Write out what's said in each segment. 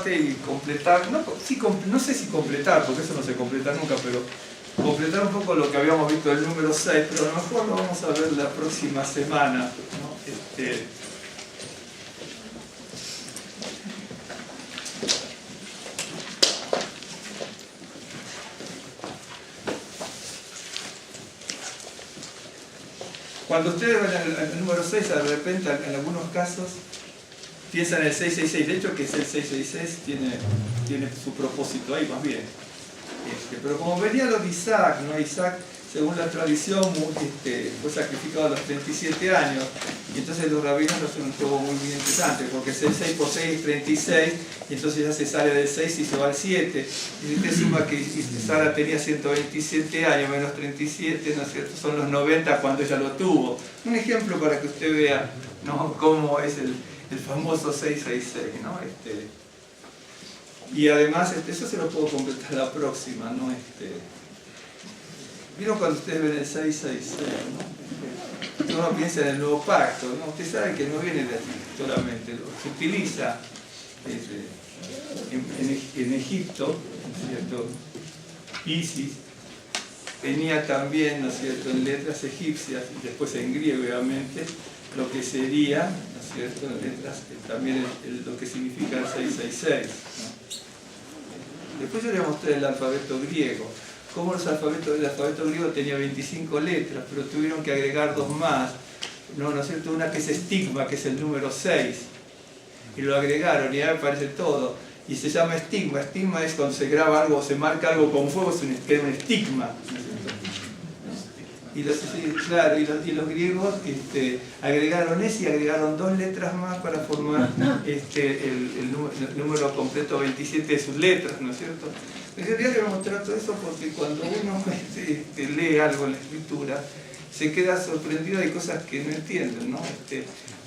parte y completar, no, sí, no sé si completar, porque eso no se completa nunca, pero completar un poco lo que habíamos visto del número 6, pero a lo mejor lo vamos a ver la próxima semana, ¿no? Cuando ustedes ven el número 6, de repente, en algunos casos, piensan en el 666. De hecho, que es el 666 tiene su propósito ahí, más bien. Pero como venía lo de Isaac, ¿no? Isaac, según la tradición, fue sacrificado a los 37 años. Y entonces los rabinos hacen un juego muy interesante, porque es el 6 por 6 es 36, y entonces ya se sale del 6 y se va al 7. Y usted suma que Sara tenía 127 años menos 37, ¿no es cierto? Son los 90 cuando ella lo tuvo. Un ejemplo para que usted vea, ¿no?, cómo es el famoso 666, ¿no? Y además, eso se lo puedo completar la próxima, ¿no? ¿Vieron cuando ustedes ven el 666, ¿no? Uno piensa en el nuevo pacto, ¿no? Usted sabe que no viene de aquí solamente, se utiliza en Egipto, ¿no es cierto? Isis tenía también, ¿no es cierto?, en letras egipcias y después en griego, obviamente, lo que sería, ¿no es cierto?, en letras, también lo que significa el 666, ¿no? Después yo le mostré el alfabeto griego. Como el alfabeto griego tenía 25 letras, pero tuvieron que agregar dos más, ¿no es cierto? Una que es estigma, que es el número 6, y lo agregaron y ahí aparece todo, y se llama estigma. Estigma es cuando se graba algo, se marca algo con fuego, queda un estigma. Y los griegos agregaron ese y agregaron dos letras más para formar el número completo 27 de sus letras, ¿no es cierto? En realidad le voy a mostrar todo eso porque cuando uno lee algo en la escritura, se queda sorprendido de cosas que no entienden, ¿no?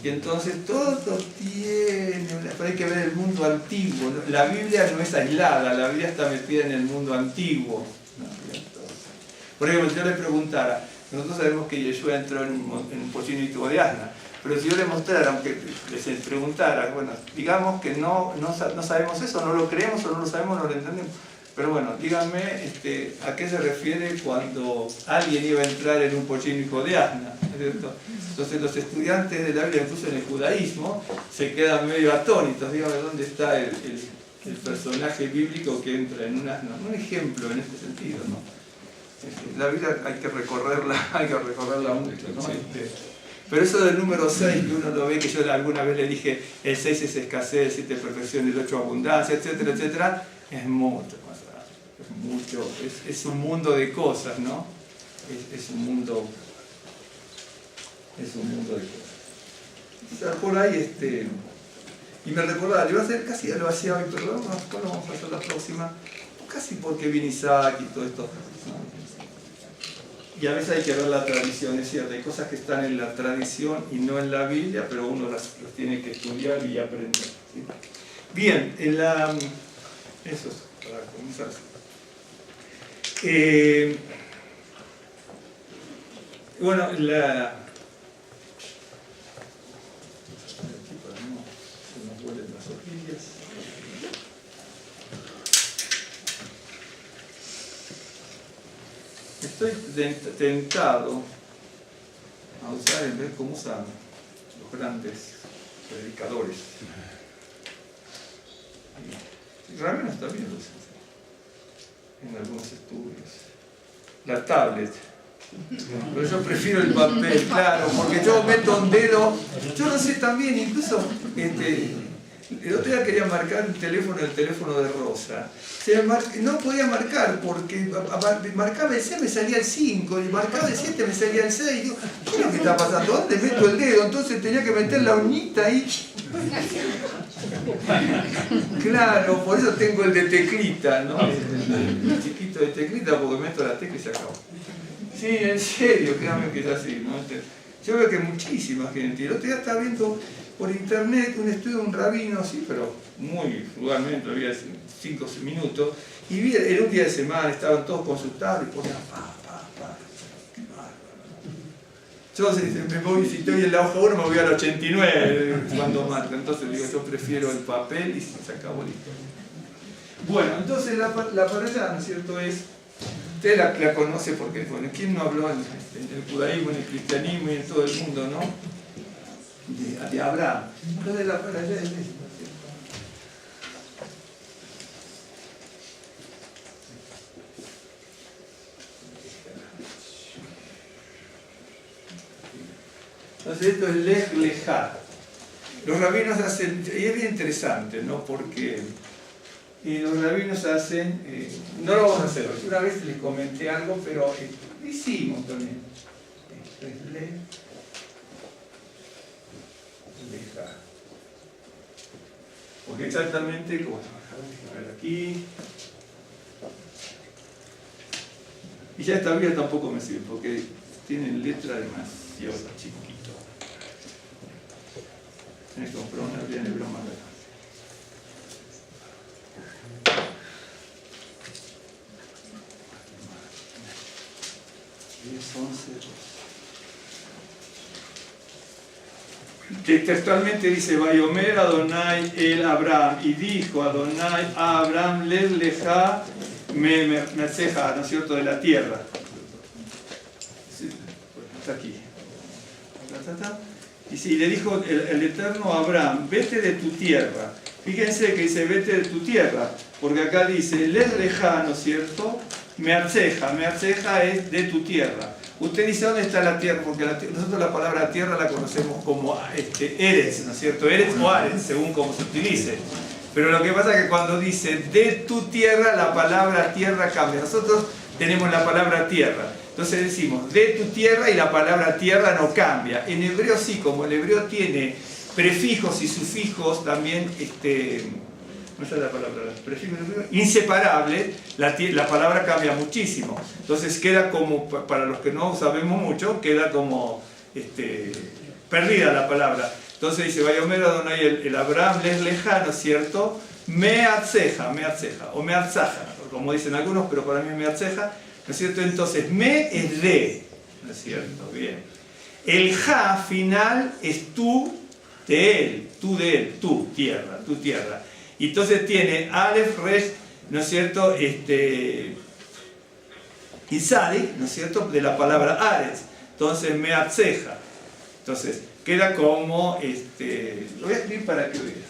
Y entonces todo tiene, pero hay que ver el mundo antiguo, ¿no? La Biblia no es aislada, la Biblia está metida en el mundo antiguo, ¿no? Por ejemplo, si yo le preguntara, nosotros sabemos que Yeshua entró en un pollino y tubo de asna, pero si yo le mostrara, aunque les preguntara, bueno, digamos que no sabemos eso, no lo creemos o no lo sabemos, no lo entendemos. Pero bueno, díganme a qué se refiere cuando alguien iba a entrar en un pollino de asna, ¿cierto? Entonces los estudiantes de la Biblia, incluso en el judaísmo, se quedan medio atónitos. Díganme dónde está el personaje bíblico que entra en un asno. Un ejemplo en este sentido, ¿no? La Biblia hay que recorrerla mucho, ¿no? Pero eso del número 6, que uno lo ve, que yo alguna vez le dije, el 6 es escasez, el 7 es perfección, el 8 abundancia, etcétera, etcétera, es mucho más grande, es un mundo de cosas, ¿no? Es un mundo de cosas. O sea, por ahí, y me recordaba, le iba a hacer casi, lo hacía hoy, pero lo vamos a hacer la próxima, casi porque viene Isaac y todo esto, ¿no? Y a veces hay que ver la tradición, es cierto, hay cosas que están en la tradición y no en la Biblia, pero uno las tiene que estudiar y aprender, ¿sí? Bien, eso es para comenzar. Bueno, aquí para no se nos vuelen las hojillas. Estoy tentado a usar en vez cómo usan los grandes predicadores. Realmente está bien en algunos estudios. La tablet. Pero yo prefiero el papel, claro, porque yo meto un dedo, yo no sé también, incluso el otro día quería marcar el teléfono de Rosa. No podía marcar porque marcaba el 6, me salía el 5, y marcaba el 7, me salía el 6. Digo, ¿qué es lo que está pasando? ¿Dónde meto el dedo? Entonces tenía que meter la uñita ahí. Claro, por eso tengo el de teclita, ¿no? El chiquito de teclita, porque meto la tecla y se acabó. Sí, en serio, créanme que es así, ¿no? Yo veo que muchísima gente. El otro día estaba viendo por internet un estudio de un rabino, sí, pero muy frugalmente, había 5 minutos, y vi, era un día de semana, estaban todos consultados y ponían qué bárbaro. Yo me voy, si estoy en la hoja 1 me voy al 89 cuando marco. Entonces digo, yo prefiero el papel y se acabó listo. Bueno, entonces la parashá, ¿no es cierto? Usted la conoce porque, bueno, ¿quién no habló en el judaísmo, en el cristianismo y en todo el mundo, ¿no? De Abraham. Entonces la parashá es esa, ¿no es cierto? Entonces esto es Lech Lechá. Los rabinos hacen, y es bien interesante, ¿no? Porque los rabinos hacen, no lo vamos a hacer hoy, una vez les comenté algo, pero hicimos también. Esto es Lech Lechá. Porque exactamente, como a ver aquí, y ya esta vida tampoco me sirve, porque tienen letra demasiado chiquito. Tienes que comprar una Biblia en hebreo más grande. Que textualmente dice Vayomer Adonai el Abraham, y dijo Adonai a Abraham Lech Lechá Meatzeja, ¿no es cierto?, de la tierra. Está aquí. Y si le dijo el Eterno a Abraham, vete de tu tierra. Fíjense que dice vete de tu tierra, porque acá dice Lech Lechá, ¿no es cierto? Meatzeja es de tu tierra. Usted dice, ¿dónde está la tierra? Porque nosotros la palabra tierra la conocemos como Eretz, ¿no es cierto? Eretz o Aretz, según cómo se utilice. Pero lo que pasa es que cuando dice de tu tierra, la palabra tierra cambia. Nosotros tenemos la palabra tierra. Entonces decimos de tu tierra y la palabra tierra no cambia. En hebreo sí, como el hebreo tiene prefijos y sufijos también, no sé la palabra, inseparable, la palabra cambia muchísimo. Entonces queda como, para los que no sabemos mucho, queda como perdida la palabra. Entonces dice, Vayomer Adonai el Abraham Lech Lechá, ¿no es cierto? Meatzeja, o meatzaja, como dicen algunos, pero para mí es meatzeja, ¿no es cierto? Entonces, me es de, ¿no es cierto? Bien. El ja final es tú de él, tu tierra. Y entonces tiene Aleph, Resh, ¿no es cierto? Y Sadik, ¿no es cierto? De la palabra Aretz. Entonces, meatzeja. Entonces, queda como, lo voy a escribir para que vean.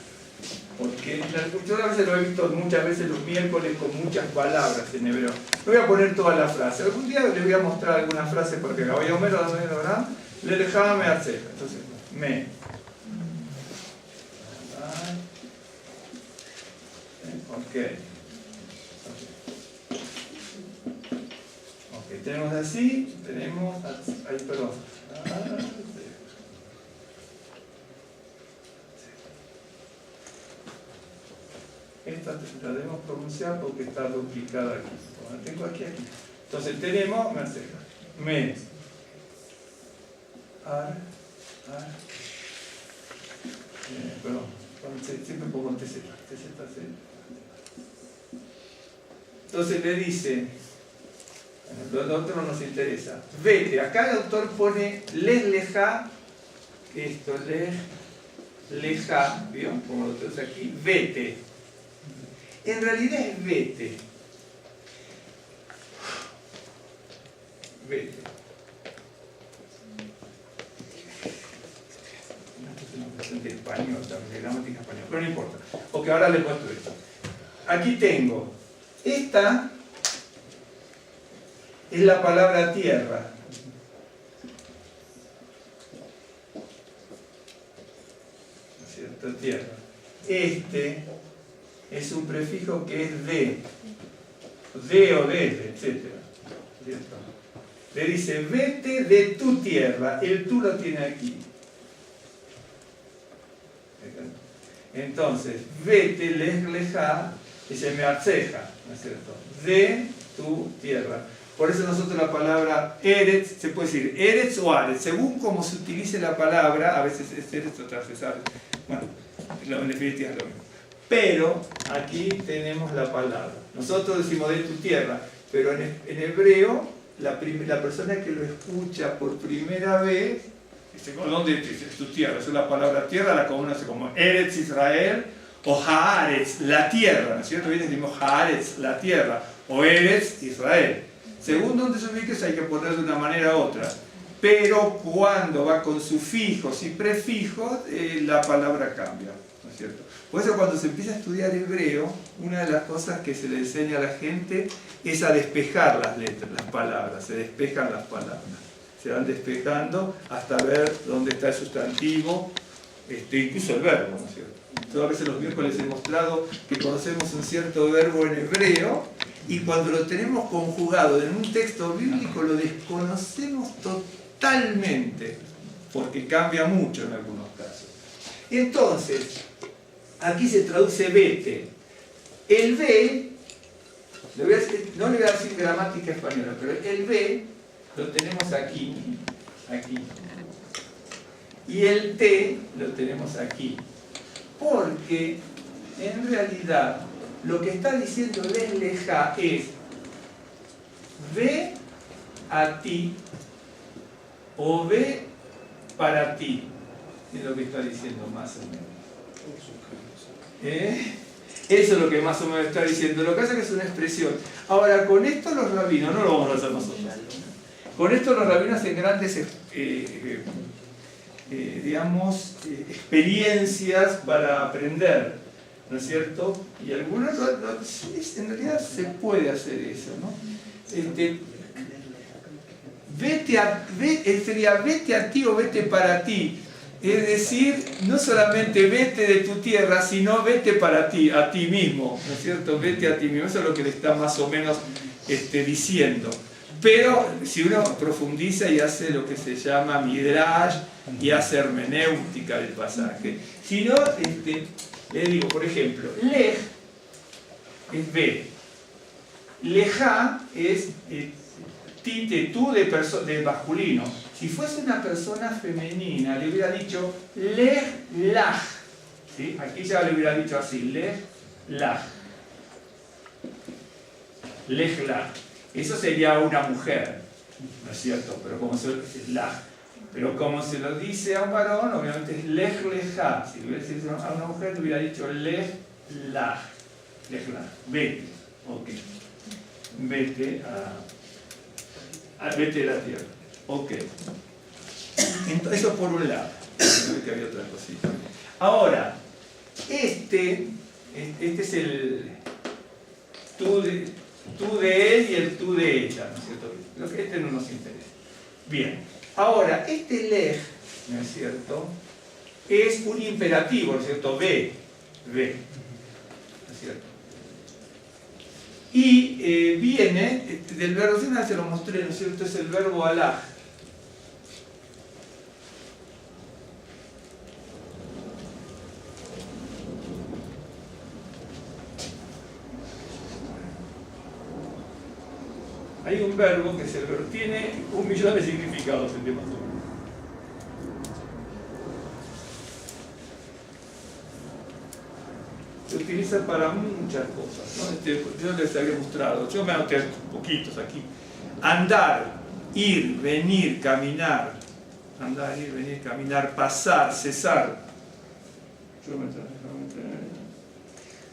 Porque yo a veces lo he visto muchas veces los miércoles con muchas palabras en hebreo. No voy a poner toda la frase. Algún día les voy a mostrar alguna frase porque la voy a Vayomer Adonai el Abraham, le dejaba meatzeja. Entonces, Ok, tenemos así, tenemos, ahí, perdón. Esta la debemos pronunciar porque está duplicada aquí. Bueno, tengo aquí. Entonces tenemos, me, perdón, siempre pongo TZ. Entonces le dice, lo otro no nos interesa, vete, acá el autor pone Lech Lechá, esto, Lech Lechá, ¿vio? Como lo tenemos aquí, vete. En realidad es vete. Vete. Esto es una cuestión de español, también, de gramática española, pero no importa. Ok, ahora les muestro esto. Aquí tengo, esta es la palabra tierra. ¿No es cierto? Tierra. Este es un prefijo que es de o de, etc. ¿Cierto? Le dice, vete de tu tierra. El tú lo tiene aquí. Entonces, vete, Lech Lechá, dice meatzeja, ¿no es cierto? De tu tierra. Por eso nosotros la palabra Eretz, se puede decir Eretz o Aretz, según como se utilice la palabra, a veces es Eretz, otras veces Aretz. Bueno, en definitiva es lo mismo. Pero aquí tenemos la palabra. Nosotros decimos de tu tierra, pero en hebreo la persona que lo escucha por primera vez, dice, ¿dónde es tu tierra? Esa es la palabra tierra, la conoce como Eretz Israel o Haaretz, la tierra, ¿no es cierto? Bien decimos Haaretz, la tierra, o Eretz Israel. Según donde se ubique hay que poner de una manera u otra. Pero cuando va con sufijos y prefijos, la palabra cambia, ¿no es cierto? Por eso cuando se empieza a estudiar hebreo, una de las cosas que se le enseña a la gente es a despejar las letras, las palabras, se despejan las palabras. Se van despejando hasta ver dónde está el sustantivo, incluso el verbo, ¿no es cierto? Yo a veces los miércoles he mostrado que conocemos un cierto verbo en hebreo y cuando lo tenemos conjugado en un texto bíblico lo desconocemos totalmente, porque cambia mucho en algunos casos. Entonces, aquí se traduce vete. El ve, no le voy a decir gramática española, pero el ve lo tenemos aquí, aquí. Y el te lo tenemos aquí. Porque en realidad lo que está diciendo Leja es ve a ti o ve para ti. Es lo que está diciendo más o menos. Eso es lo que más o menos está diciendo. Lo que pasa es que es una expresión. Ahora, con esto los rabinos, no lo vamos a hacer nosotros. Con esto los rabinos hacen grandes digamos, experiencias para aprender, ¿no es cierto? Y algunos, en realidad se puede hacer eso, ¿no? Sería vete a ti o vete para ti. Es decir, no solamente vete de tu tierra, sino vete para ti, a ti mismo, ¿no es cierto? Vete a ti mismo, eso es lo que le está más o menos diciendo. Pero si uno profundiza y hace lo que se llama midrash y hace hermenéutica del pasaje, si no, le digo, por ejemplo, lej es ve, lejá es tite, tú de masculino. Si fuese una persona femenina, le hubiera dicho lej laj, ¿sí? Aquí ya le hubiera dicho así, lej laj, lej laj. Eso sería una mujer, ¿no es cierto? Pero como se lo dice a un varón, obviamente es lej lejá. Si le hubiera dicho a una mujer, le hubiera dicho lej laj, vete, ok. Vete vete de la tierra, ok. Entonces, eso por un lado. Creo que había otra cosita. Ahora, este es el tú de él y el tú de ella, ¿no es cierto? Lo que no nos interesa. Bien, ahora, lej, ¿no es cierto? Es un imperativo, ¿no es cierto? Ve, ¿no es cierto? Y viene del verbo, una vez se lo mostré, ¿no es cierto? Es el verbo alaj. Hay un verbo que es el verbo, tiene 1.000.000 de significados en tema. Se utiliza para muchas cosas, ¿no? Yo les había mostrado, yo me anoté poquitos aquí. Andar, ir, venir, caminar. Andar, ir, venir, caminar, pasar, cesar.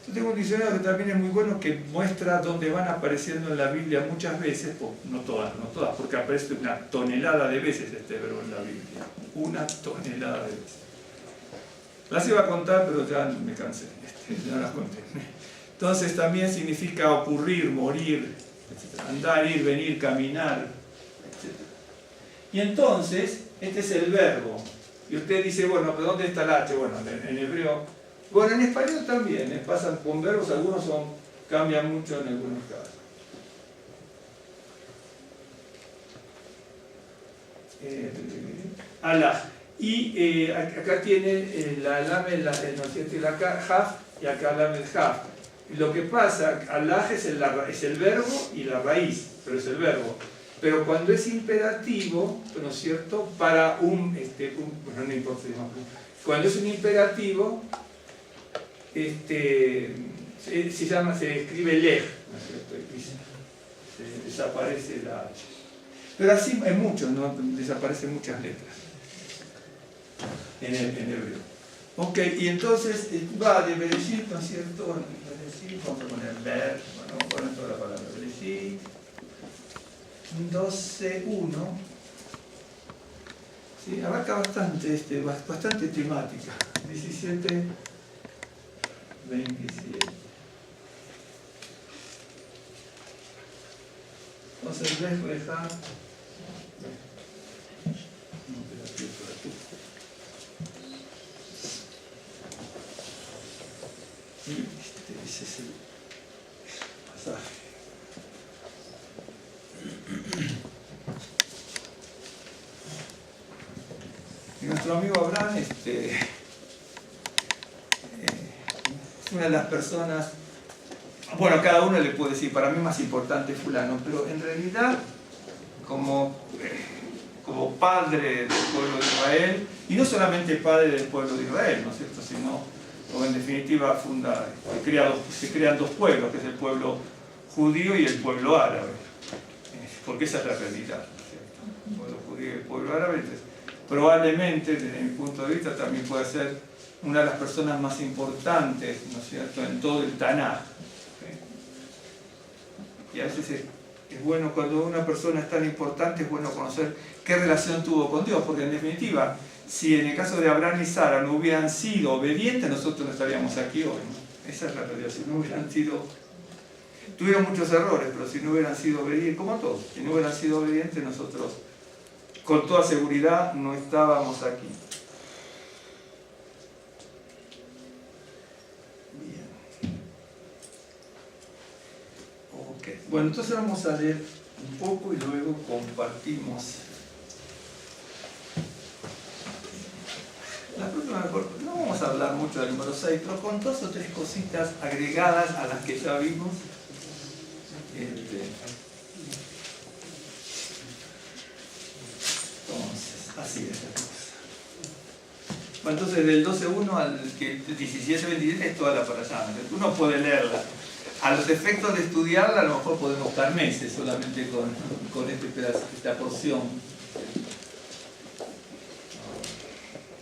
Yo tengo un diccionario que también es muy bueno, que muestra dónde van apareciendo en la Biblia muchas veces, no todas, porque aparece una tonelada de veces este verbo en la Biblia. Una tonelada de veces. Las iba a contar, pero ya me cansé, no las conté. Entonces también significa ocurrir, morir, etc. Andar, ir, venir, caminar, etc. Y entonces, este es el verbo. Y usted dice, bueno, ¿pero dónde está el H? Bueno, en hebreo. Bueno, en español también, pasan con verbos, algunos cambian mucho en algunos casos. Alaj. Y acá tiene la lamed, ¿no es cierto? Y la jaf, y acá lamed jaf. Lo que pasa, alaj es el verbo y la raíz, pero es el verbo. Pero cuando es imperativo, ¿no es cierto? Para bueno, no importa, cuando es un imperativo, se escribe lej, ¿no es cierto? Se desaparece la H. Pero así en muchos, ¿no? Desaparecen muchas letras en hebreo. Ok, y entonces va de Bereshit, ¿no es cierto? Bereshit, vamos a poner ver, bueno, vamos a poner toda la palabra Bereshit. 12.1. Sí, abarca bastante, bastante temática. 17, 27. Entonces, dejar. Ese es el pasaje. Y nuestro amigo Abraham es una de las personas, bueno, cada uno le puede decir, para mí más importante fulano, pero en realidad como padre del pueblo de Israel, y no solamente padre del pueblo de Israel, ¿no es cierto?, sino, como en definitiva se crean dos pueblos, que es el pueblo judío y el pueblo árabe, porque esa es la realidad, ¿no es cierto? El pueblo judío y el pueblo árabe. Entonces, probablemente, desde mi punto de vista, también puede ser una de las personas más importantes, ¿no es cierto?, en todo el Tanaj. Y a veces es bueno, cuando una persona es tan importante, es bueno conocer qué relación tuvo con Dios, porque en definitiva, si en el caso de Abraham y Sara no hubieran sido obedientes, nosotros no estaríamos aquí hoy, ¿no? Esa es la realidad. Si no hubieran sido, tuvieron muchos errores, pero si no hubieran sido obedientes, como todos, si no hubieran sido obedientes, nosotros con toda seguridad no estábamos aquí. Bien. Ok. Bueno, entonces vamos a leer un poco y luego compartimos. La próxima, no vamos a hablar mucho del número 6, pero con 2 o 3 cositas agregadas a las que ya vimos. Entonces, así es la cosa. Bueno, entonces del 12.1 al 17.27 es toda la parashá. Uno puede leerla. A los efectos de estudiarla, a lo mejor podemos estar meses solamente con este pedazo, esta porción.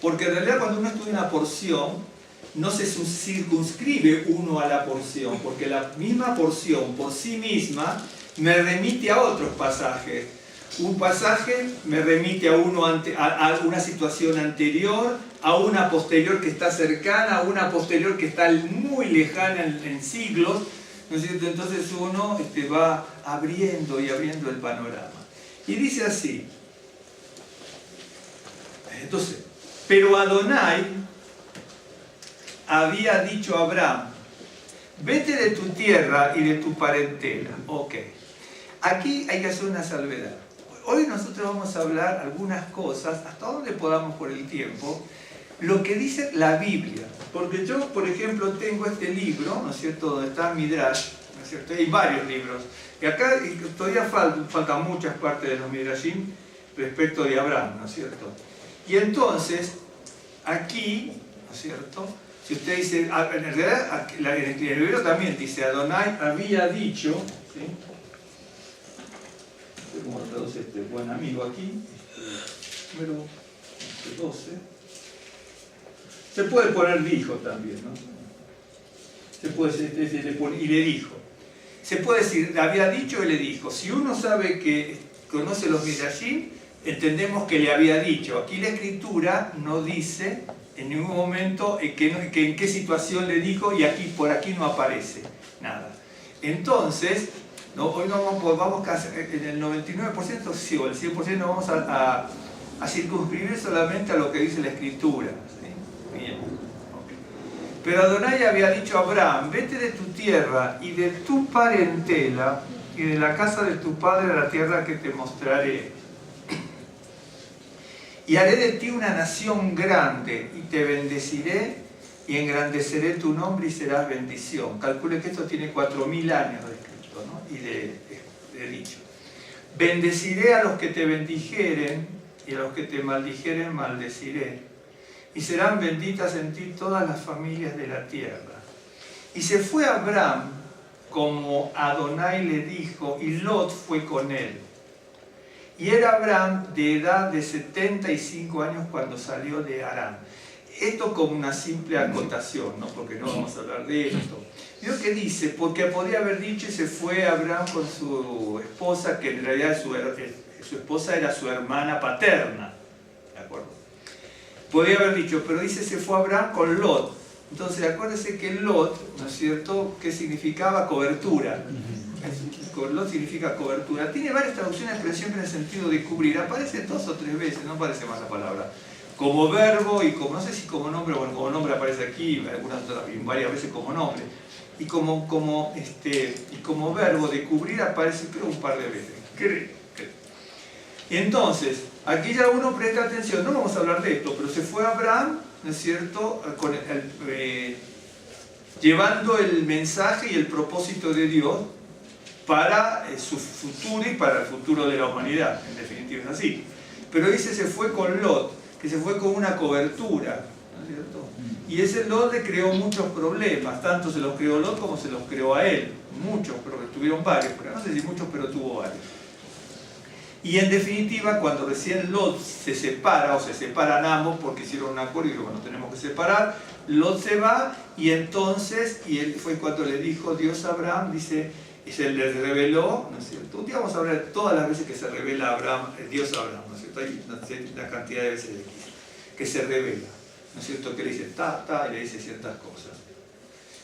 Porque en realidad cuando uno estudia una porción, no se circunscribe uno a la porción, porque la misma porción por sí misma me remite a otros pasajes. Un pasaje me remite a una situación anterior, a una posterior que está cercana, a una posterior que está muy lejana en siglos, ¿no es cierto? Entonces uno va abriendo y abriendo el panorama. Y dice así, entonces, pero Adonai había dicho a Abraham, vete de tu tierra y de tu parentela. Ok, aquí hay que hacer una salvedad. Hoy nosotros vamos a hablar algunas cosas, hasta donde podamos por el tiempo, lo que dice la Biblia. Porque yo, por ejemplo, tengo este libro, ¿no es cierto?, donde está Midrash, ¿no es cierto?, hay varios libros. Y acá todavía faltan muchas partes de los Midrashim respecto de Abraham, ¿no es cierto? Y entonces, aquí, ¿no es cierto?, si usted dice, en realidad, en el libro también dice, Adonai había dicho, ¿sí? Como lo traduce este buen amigo aquí, número 12. Se puede poner dijo también, ¿no? Se puede decir, y le dijo. Se puede decir, había dicho y le dijo. Si uno sabe que conoce los Midrashim, entendemos que le había dicho. Aquí la escritura no dice en ningún momento en qué situación le dijo, y aquí por aquí no aparece nada. Entonces, no, hoy no vamos a hacer, en el 99% sí, o el 100% no vamos a circunscribir solamente a lo que dice la escritura, ¿sí? Bien. Okay. Pero Adonai había dicho a Abraham, vete de tu tierra y de tu parentela y de la casa de tu padre a la tierra que te mostraré. Y haré de ti una nación grande, y te bendeciré, y engrandeceré tu nombre, y serás bendición. Calcule que esto tiene 4.000 años de escrito, ¿no? Y de dicho. Bendeciré a los que te bendijeren, y a los que te maldijeren maldeciré. Y serán benditas en ti todas las familias de la tierra. Y se fue Abraham, como Adonai le dijo, y Lot fue con él. y era Abraham de edad de 75 años cuando salió de Harán. Esto como una simple acotación, ¿no? Porque no vamos a hablar de esto. Veo que dice, porque podría haber dicho y se fue Abraham con su esposa, que en realidad su esposa era su hermana paterna, ¿de acuerdo? Podría haber dicho, pero dice se fue Abraham con Lot. Entonces acuérdense que Lot, ¿no es cierto?, que significaba cobertura. Lot significa cobertura. Tiene varias traducciones, pero siempre en el sentido de cubrir. Aparece 2 o 3 veces, no aparece más la palabra. Como verbo y como, no sé si como nombre, bueno, como nombre aparece aquí, varias veces como nombre. Y como verbo de cubrir aparece creo un par de veces. Creo. Entonces, aquí ya uno presta atención, no vamos a hablar de esto, pero se fue Abraham, ¿no es cierto?, llevando el mensaje y el propósito de Dios para su futuro y para el futuro de la humanidad, en definitiva es así. Pero dice se fue con Lot, que se fue con una cobertura, ¿no es cierto? Y ese Lot le creó muchos problemas, tanto se los creó Lot como se los creó a él, muchos, pero tuvieron varios, pero no sé si muchos, pero tuvo varios. Y en definitiva, cuando recién Lot se separa, o se separan ambos porque hicieron un acuerdo y dijeron, bueno, tenemos que separar, Lot se va y entonces, y él fue cuando le dijo Dios a Abraham, dice, y se le reveló, ¿no es cierto? Un día vamos a hablar de todas las veces que se revela Abraham, Dios a Abraham, ¿no es cierto? Hay una cantidad de veces que se revela, ¿no es cierto? Que le dice y le dice ciertas cosas.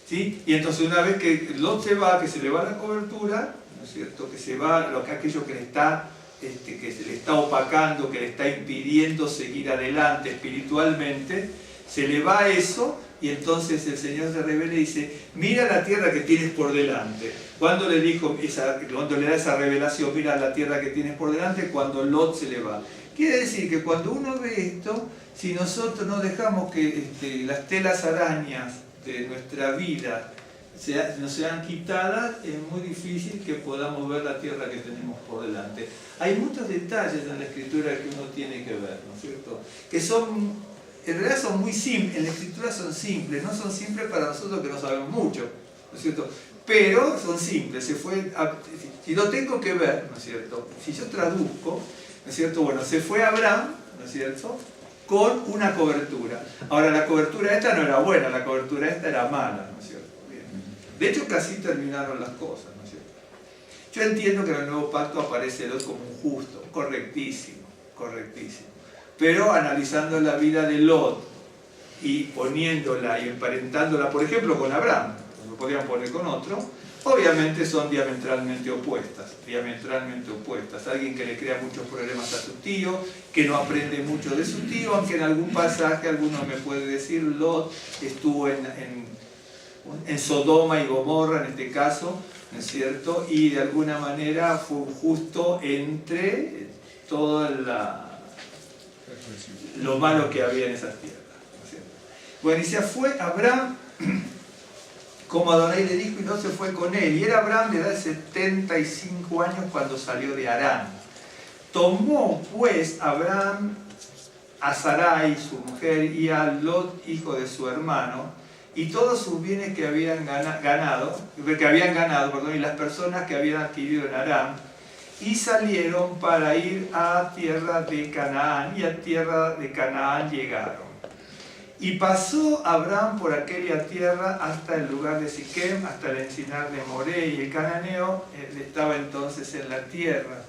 ¿Sí? Y entonces una vez que Lot se va, que se le va la cobertura, ¿no es cierto? Que se va aquello que le está que se le está opacando, que le está impidiendo seguir adelante espiritualmente, se le va eso y entonces el Señor se revela y dice, mira la tierra que tienes por delante. Cuando le da esa revelación, mira la tierra que tienes por delante, cuando Lot se le va. Quiere decir que cuando uno ve esto, si nosotros no dejamos que las telas arañas de nuestra vida no sean quitadas, es muy difícil que podamos ver la tierra que tenemos por delante. Hay muchos detalles en la Escritura que uno tiene que ver, ¿no es cierto? Que son, en realidad son muy simples, en la Escritura son simples, no son simples para nosotros que no sabemos mucho, ¿no es cierto? Pero son simples, si lo tengo que ver, ¿no es cierto? Si yo traduzco, ¿no es cierto? Bueno, se fue Abraham, ¿no es cierto?, con una cobertura. Ahora, la cobertura esta no era buena, la cobertura esta era mala, ¿no es cierto? De hecho, casi terminaron las cosas, ¿no es cierto? Yo entiendo que en el nuevo pacto aparece Lot como un justo, correctísimo. Pero analizando la vida de Lot y poniéndola y emparentándola, por ejemplo, con Abraham, como podrían poner con otro, obviamente son diametralmente opuestas. Alguien que le crea muchos problemas a su tío, que no aprende mucho de su tío, aunque en algún pasaje alguno me puede decir, Lot estuvo en Sodoma y Gomorra en este caso, ¿no es cierto? Y de alguna manera fue justo entre todo lo malo que había en esas tierras, ¿no es cierto? Bueno, y se fue Abraham, como Adonai le dijo, y no se fue con él. Y era Abraham de edad de 75 años cuando salió de Harán. Tomó pues Abraham a Sarai, su mujer, y a Lot, hijo de su hermano, y todos sus bienes que habían ganado, y las personas que habían adquirido en Harán, y salieron para ir a tierra de Canaán, y a tierra de Canaán llegaron. Y pasó Abraham por aquella tierra hasta el lugar de Siquem, hasta el encinar de Moré, y el cananeo estaba entonces en la tierra.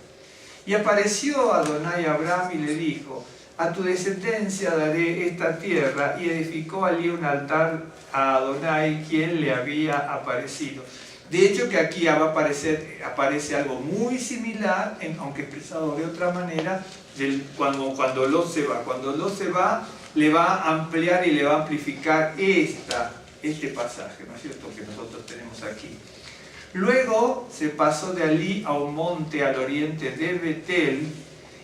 Y apareció Adonai a Abraham y le dijo, a tu descendencia daré esta tierra, y edificó allí un altar a Adonai, quien le había aparecido. De hecho que aquí aparece algo muy similar, aunque expresado de otra manera, cuando Lot se va. Cuando Lot se va, le va a ampliar y le va a amplificar este pasaje, ¿no es cierto?, que nosotros tenemos aquí. Luego se pasó de allí a un monte al oriente de Betel,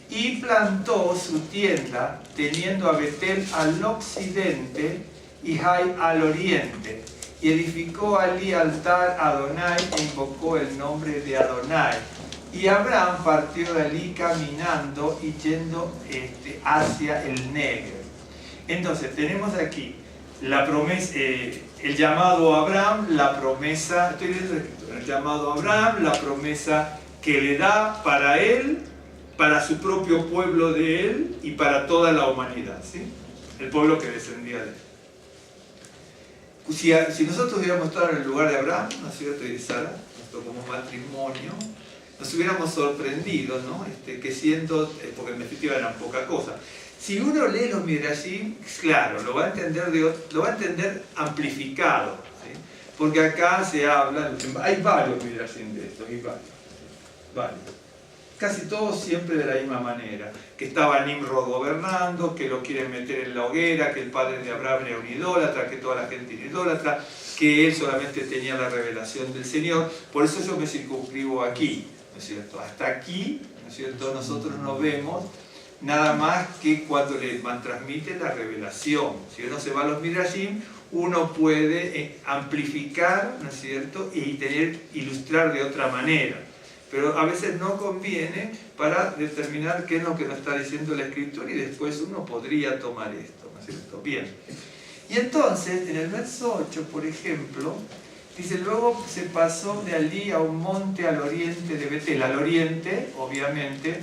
y plantó su tienda, teniendo a Betel al occidente y Jai al oriente, y edificó allí altar a Adonai e invocó el nombre de Adonai. Y Abraham partió de allí caminando y yendo hacia el Negev. Entonces tenemos aquí la promesa, el llamado a Abraham, la promesa, estoy leyendo la escritura, el llamado a Abraham, la promesa que le da para él para su propio pueblo de él y para toda la humanidad, ¿sí? El pueblo que descendía de él. Si nosotros hubiéramos estado en el lugar de Abraham, ¿no es cierto?, y de Sara, como matrimonio, nos hubiéramos sorprendido, ¿no? Que siendo, porque en definitiva eran poca cosa. Si uno lee los Midrashim, claro, lo va a entender amplificado, ¿sí? Porque acá se habla, hay varios Midrashim de estos, hay varios. Casi todos siempre de la misma manera, que estaba Nimrod gobernando, que lo quieren meter en la hoguera, que el padre de Abraham era un idólatra, que toda la gente era idólatra, que él solamente tenía la revelación del Señor. Por eso yo me circunscribo aquí, ¿no es cierto? Hasta aquí, ¿no es cierto?, nosotros no vemos nada más que cuando le transmite la revelación. Si uno se va a los Midrashim, uno puede amplificar, ¿no es cierto?, y ilustrar de otra manera. Pero a veces no conviene para determinar qué es lo que nos está diciendo la Escritura y después uno podría tomar esto, ¿no es cierto? Bien. Y entonces, en el verso 8, por ejemplo, dice, luego se pasó de allí a un monte al oriente de Betel. Al oriente, obviamente,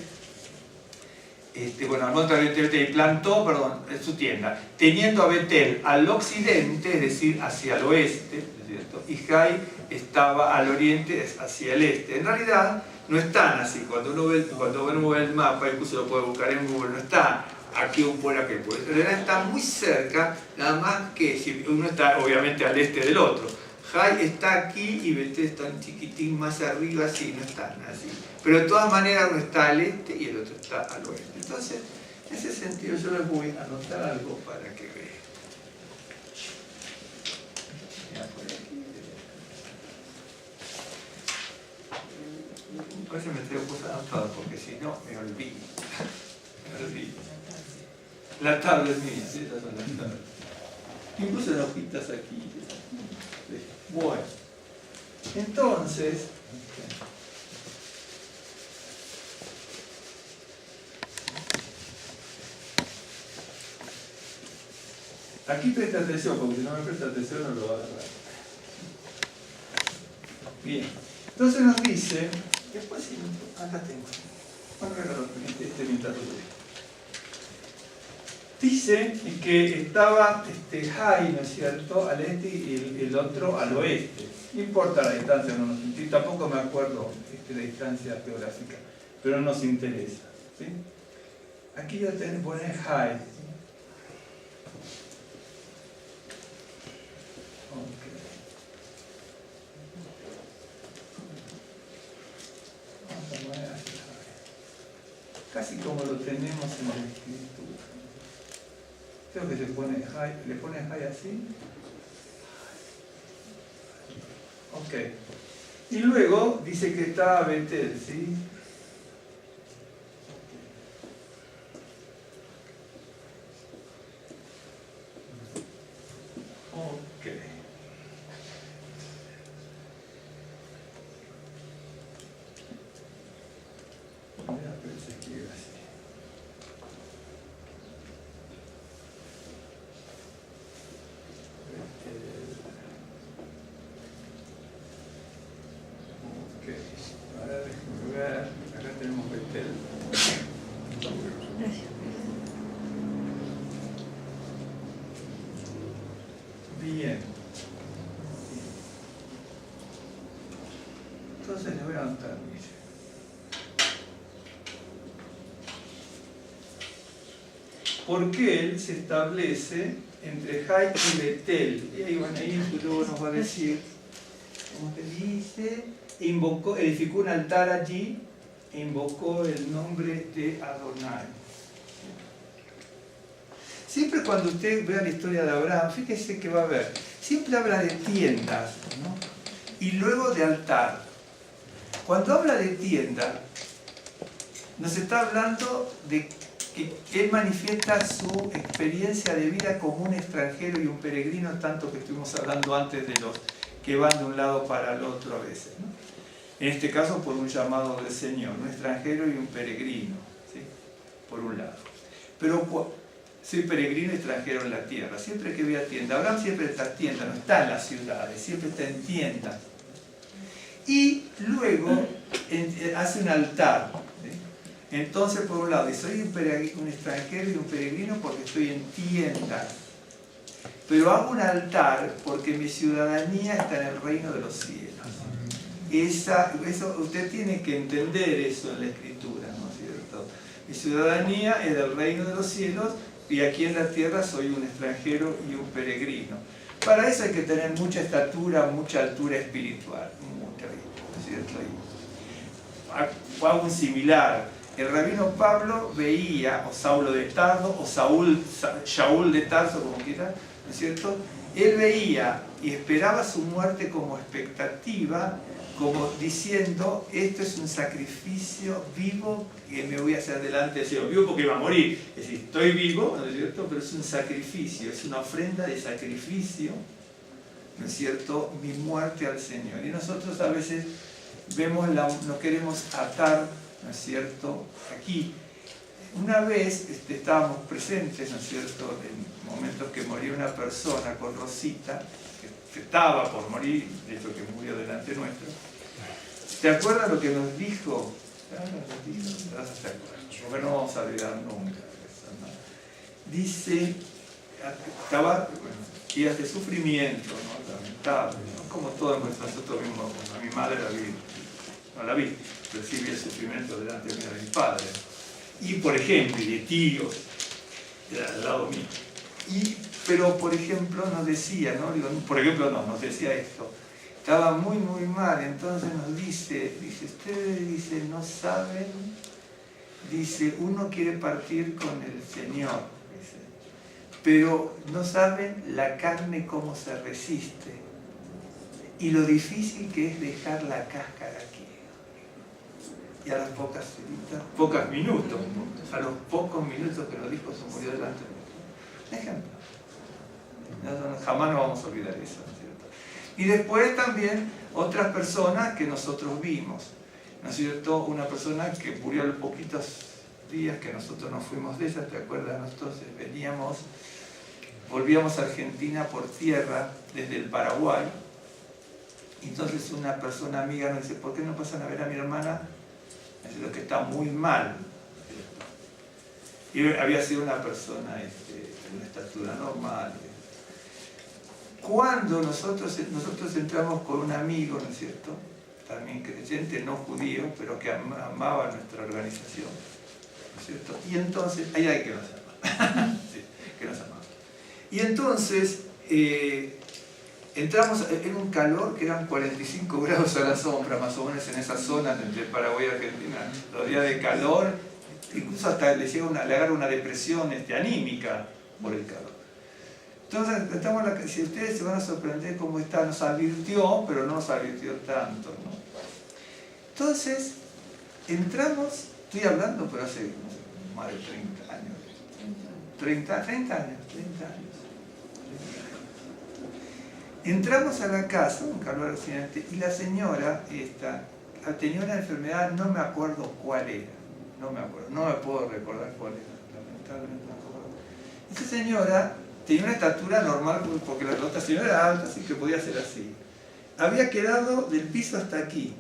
al monte al oriente de Betel, y plantó, su tienda, teniendo a Betel al occidente, es decir, hacia el oeste, ¿no es cierto? Y Jai estaba al oriente, hacia el este. En realidad, no están así. Cuando uno ve el mapa, incluso lo puede buscar en Google, no está aquí un pueblo, aquel pueblo. En realidad está muy cerca, nada más que si uno está obviamente al este del otro. Jai está aquí y Betel está un chiquitín más arriba, así, no están así. Pero de todas maneras uno está al este y el otro está al oeste. Entonces, en ese sentido yo les voy a anotar algo para que vean. Por eso me traigo cosas anotadas, porque si no me olvido. La tabla es mía, ¿sí? Estas son las tablas. Incluso en hojitas aquí. Bueno, entonces, aquí presta atención, porque si no me presta atención no lo va a agarrar. Bien, entonces nos dice, después si no, acá tengo. Bueno, agarro mientras lo leo. Dice que estaba Jai, ¿no es cierto?, al este y el otro al oeste. No importa la distancia, no nos interesa. Tampoco me acuerdo la distancia geográfica, pero no nos interesa, ¿sí? Aquí ya tenemos que poner Jai. Okay. Vamos a poner así Jai. Casi como lo tenemos en la escritura. Creo que le pone high así. Ok. Y luego dice que está Betel, ¿sí? Ok. Mira, pero se escribe así. Bien. Entonces le voy a anotar, mire. Porque él se establece entre Jai y Betel. Y ahí, bueno, ahí luego nos va a decir, como que dice, edificó un altar allí e invocó el nombre de Adonai. Siempre cuando usted vea la historia de Abraham, fíjese que va a ver, siempre habla de tiendas, ¿no? Y luego de altar. Cuando habla de tienda, nos está hablando de que él manifiesta su experiencia de vida como un extranjero y un peregrino, tanto que estuvimos hablando antes de los que van de un lado para el otro a veces, ¿no? En este caso por un llamado del Señor, un extranjero y un peregrino, ¿sí? Por un lado. Pero soy peregrino y extranjero en la tierra, siempre que vea tienda. Abraham siempre está en tienda, no está en las ciudades, siempre está en tiendas. Y luego hace un altar, ¿sí? Entonces, por un lado, soy un extranjero y un peregrino porque estoy en tiendas. Pero hago un altar porque mi ciudadanía está en el reino de los cielos. Eso, usted tiene que entender eso en la Escritura, ¿no es cierto? Mi ciudadanía es del reino de los cielos y aquí en la tierra soy un extranjero y un peregrino. Para eso hay que tener mucha estatura, mucha altura espiritual, mucha, ¿no es cierto? Y hago un similar. El rabino Pablo veía, o Saulo de Tarso, o Shaul de Tarso, como quiera, ¿no es cierto? Él veía y esperaba su muerte como expectativa, como diciendo, esto es un sacrificio vivo que me voy a hacer delante del Señor. Vivo porque iba a morir. Es decir, estoy vivo, ¿no es cierto? Pero es un sacrificio, es una ofrenda de sacrificio, ¿no es cierto? Mi muerte al Señor. Y nosotros a veces vemos, nos queremos atar, ¿no es cierto? Aquí, una vez estábamos presentes, ¿no es cierto?, en momentos que moría una persona con Rosita, que estaba por morir, de hecho que murió delante nuestro. ¿Te acuerdas lo que nos dijo? Porque no vamos a olvidar nunca eso, ¿no? Dice, estaba, días de sufrimiento, ¿no? Lamentable, ¿no? Como todos nosotros mismos, a mi madre la vi, recibí el sufrimiento delante de mi padre. Y por ejemplo, y de tíos, al lado mío. Pero por ejemplo nos decía, ¿no? Digo, por ejemplo nos decía esto, estaba muy mal, entonces nos dice, ustedes no saben, dice, uno quiere partir con el Señor, dice, pero no saben la carne cómo se resiste y lo difícil que es dejar la cáscara aquí. Y a las pocos minutos, a los pocos minutos que lo dijo, se murió delante de nosotros. Ejemplo. Jamás no vamos a olvidar eso, ¿no es cierto? Y después también otras personas que nosotros vimos, ¿no es cierto? Una persona que murió a los poquitos días que nosotros nos fuimos de ella, ¿te acuerdas? Nosotros volvíamos a Argentina por tierra desde el Paraguay. Entonces una persona amiga nos dice, ¿por qué no pasan a ver a mi hermana? Es lo que está muy mal. Y había sido una persona de una estatura normal. Cuando nosotros entramos con un amigo, ¿no es cierto?, también creyente, no judío, pero que amaba nuestra organización, ¿no es cierto? Y entonces, ahí hay que nos amaba. Sí, que nos amaba. Y entonces, entramos en un calor que eran 45 grados a la sombra, más o menos en esa zona entre Paraguay y Argentina, los días de calor, incluso hasta le agarra una depresión anímica por el calor. Entonces, si ustedes se van a sorprender cómo está, nos advirtió, pero no nos advirtió tanto, ¿no? Entonces, entramos, estoy hablando, pero hace más de 30 años. 30 años. Entramos a la casa, un calor alucinante, y la señora tenía una enfermedad, no me acuerdo cuál era, no me puedo recordar cuál era, lamentablemente no me acuerdo. Esa señora tenía una estatura normal, porque la otra señora era alta, así que podía ser así. Había quedado del piso hasta aquí,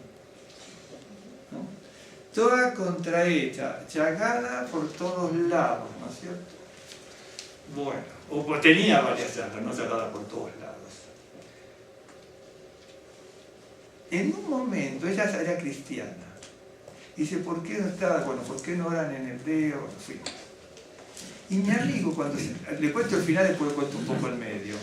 ¿no? Toda contrahecha, chagada por todos lados, ¿no es cierto? Bueno, o tenía varias llagas, no chagada por todos lados. En un momento, ella era cristiana, dice, ¿por qué no estaba? Bueno, ¿por qué no oran en hebreo? Bueno, fuimos. Y mi amigo, le cuento el final, después le cuento un poco el medio,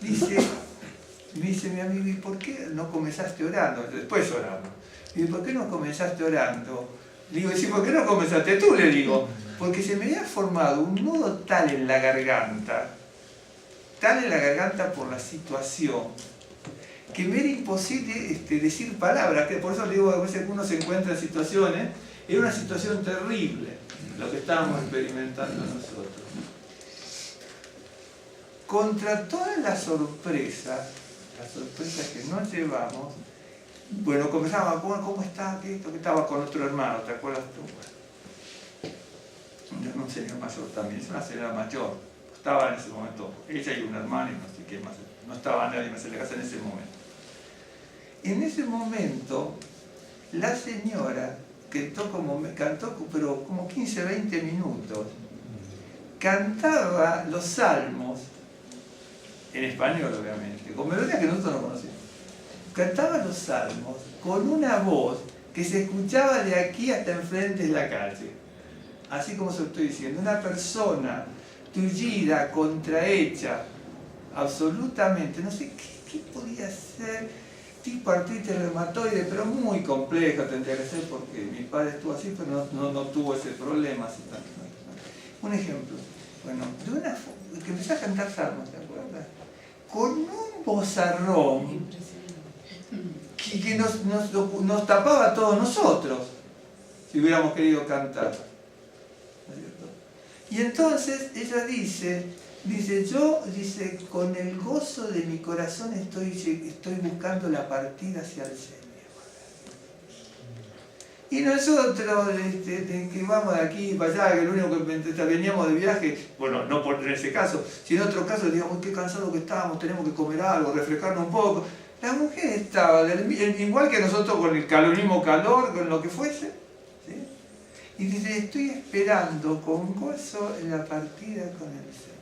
me dice mi amigo, ¿y por qué no comenzaste orando? Después oramos. Y dice, ¿por qué no comenzaste orando? Le digo, ¿por qué no comenzaste tú? Le digo, porque se me había formado un nudo tal en la garganta por la situación, que me era imposible decir palabras, que por eso le digo, a veces uno se encuentra en situaciones, era una situación terrible lo que estábamos experimentando nosotros. Contra todas las sorpresas que nos llevamos, bueno, comenzamos, ¿cómo está? ¿Qué estaba con otro hermano? ¿Te acuerdas tú? Bueno, un señor mayor también, es una señora mayor, estaba en ese momento, ella y un hermano y no sé qué más, no estaba nadie más en la casa en ese momento. En ese momento, la señora cantó pero como 15, 20 minutos. Cantaba los salmos, en español obviamente, con melodías que nosotros no conocíamos. Cantaba los salmos con una voz que se escuchaba de aquí hasta enfrente de la calle. Así como se lo estoy diciendo, una persona tullida, contrahecha, absolutamente, no sé qué podía ser, tipo artritis reumatoide, pero muy compleja tendría que ser porque mi padre estuvo así, pero no tuvo ese problema. Así, un ejemplo, bueno, que empezó a cantar salmos, ¿te acuerdas? Con un vozarrón que nos tapaba a todos nosotros si hubiéramos querido cantar. ¿No es cierto? Y entonces ella dice, yo con el gozo de mi corazón estoy buscando la partida hacia el Señor. Y nosotros, que vamos de aquí para allá, que lo único que veníamos de viaje, bueno, no por en ese caso, sino en otro caso, digamos, qué cansados que estábamos, tenemos que comer algo, refrescarnos un poco. La mujer estaba, igual que nosotros, con el mismo calor, con lo que fuese, ¿sí? Y dice, estoy esperando con gozo en la partida con el Señor.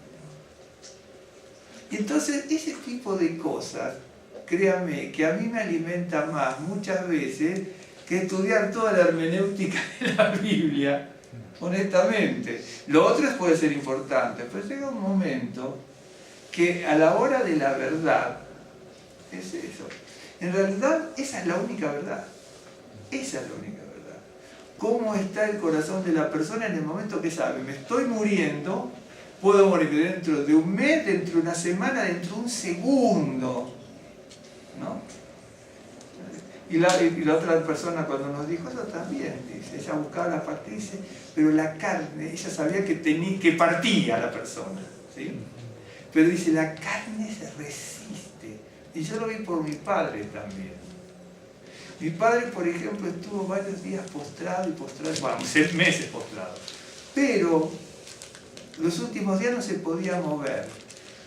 Y entonces, ese tipo de cosas, créame, que a mí me alimenta más muchas veces que estudiar toda la hermenéutica de la Biblia, honestamente. Lo otro puede ser importante, pero llega un momento que a la hora de la verdad, es eso. En realidad, esa es la única verdad. Esa es la única verdad. ¿Cómo está el corazón de la persona en el momento que sabe? Me estoy muriendo, puedo morir dentro de un mes, dentro de una semana, dentro de un segundo. ¿No? Y la otra persona cuando nos dijo eso también, dice, ella buscaba la partida, dice, pero la carne, ella sabía que partía la persona, ¿sí? Pero dice, la carne se resiste. Y yo lo vi por mi padre también. Mi padre, por ejemplo, estuvo varios días postrado, bueno, meses postrado. Pero los últimos días no se podía mover.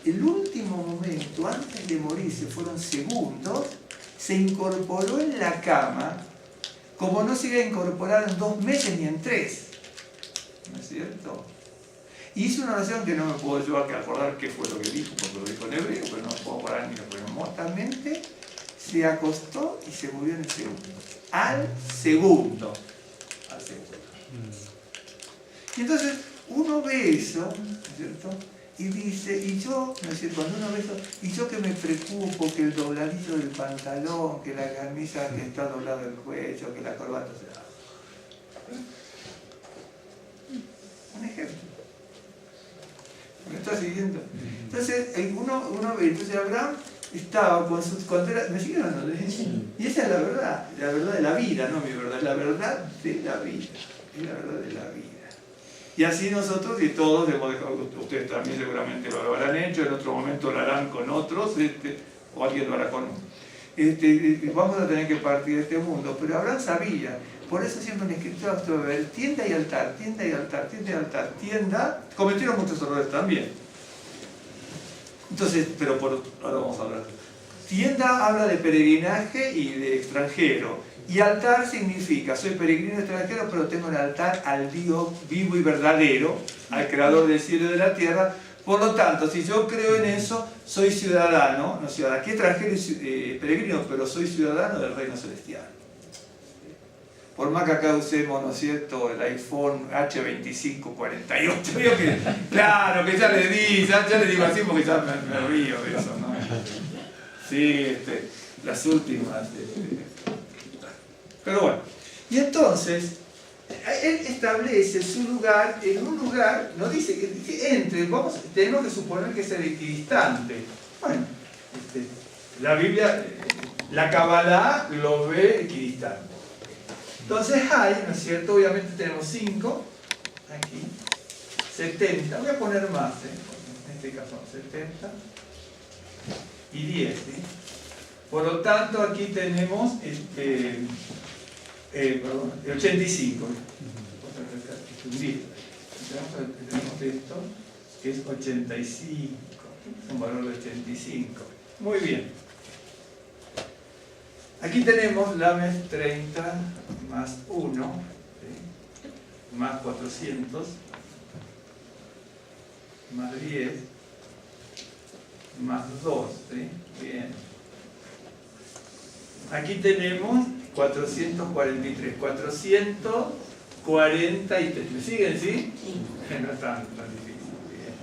El último momento, antes de morirse, fueron segundos, se incorporó en la cama, como no se iba a incorporar en 2 meses ni en 3. ¿No es cierto? Y hizo una oración que no me puedo yo acordar qué fue lo que dijo, porque lo dijo en hebreo, pero no me puedo acordar ni remotamente. Se acostó y se murió en el segundo. Al segundo. Y entonces uno ve eso, ¿no es cierto? Y dice, y yo, ¿no es cierto? Cuando uno ve eso, y yo que me preocupo que el dobladillo del pantalón, que la camisa que está doblada del cuello, que la corbata se da. Un ejemplo. ¿Me está siguiendo? Entonces, uno ve, entonces Abraham estaba con sus... ¿Me siguen o no? Y esa es la verdad de la vida, no mi verdad, la verdad de la vida, es la verdad de la vida. Y así nosotros y todos hemos dejado, ustedes también seguramente lo habrán hecho, en otro momento lo harán con otros, o alguien lo hará con uno. Vamos a tener que partir de este mundo, pero Abraham sabía, por eso siempre en la escritura usted va a ver tienda y altar, tienda y altar, tienda y altar, tienda, cometieron muchos errores también. Entonces, pero ahora vamos a hablar. Tienda habla de peregrinaje y de extranjero. Y altar significa, soy peregrino extranjero, pero tengo el altar al Dios vivo y verdadero, al Creador del cielo y de la tierra. Por lo tanto, si yo creo en eso, soy ciudadano, no ciudadano, aquí extranjero y peregrino, pero soy ciudadano del reino celestial. Por más que acá usemos, ¿no es cierto?, el iPhone H2548, claro, que ya le digo así porque ya me río de eso, ¿no? Sí, las últimas... Pero bueno, y entonces, él establece su lugar en un lugar, no dice que entre, tenemos que suponer que es el equidistante. Bueno, la Biblia, la Kabbalah lo ve equidistante. Entonces hay, ¿no es cierto? Obviamente tenemos 5, aquí, 70, voy a poner más, en este caso 70 y 10, ¿sí? Por lo tanto, aquí tenemos 85. Tenemos esto, que es 85. Un valor de 85. Muy bien. Aquí tenemos Lamed 30, más 1, ¿sí? Más 400, más 10, más 2, ¿sí? Bien. Aquí tenemos 443, 443. ¿Me siguen, sí? Sí. No es tan difícil. Bien.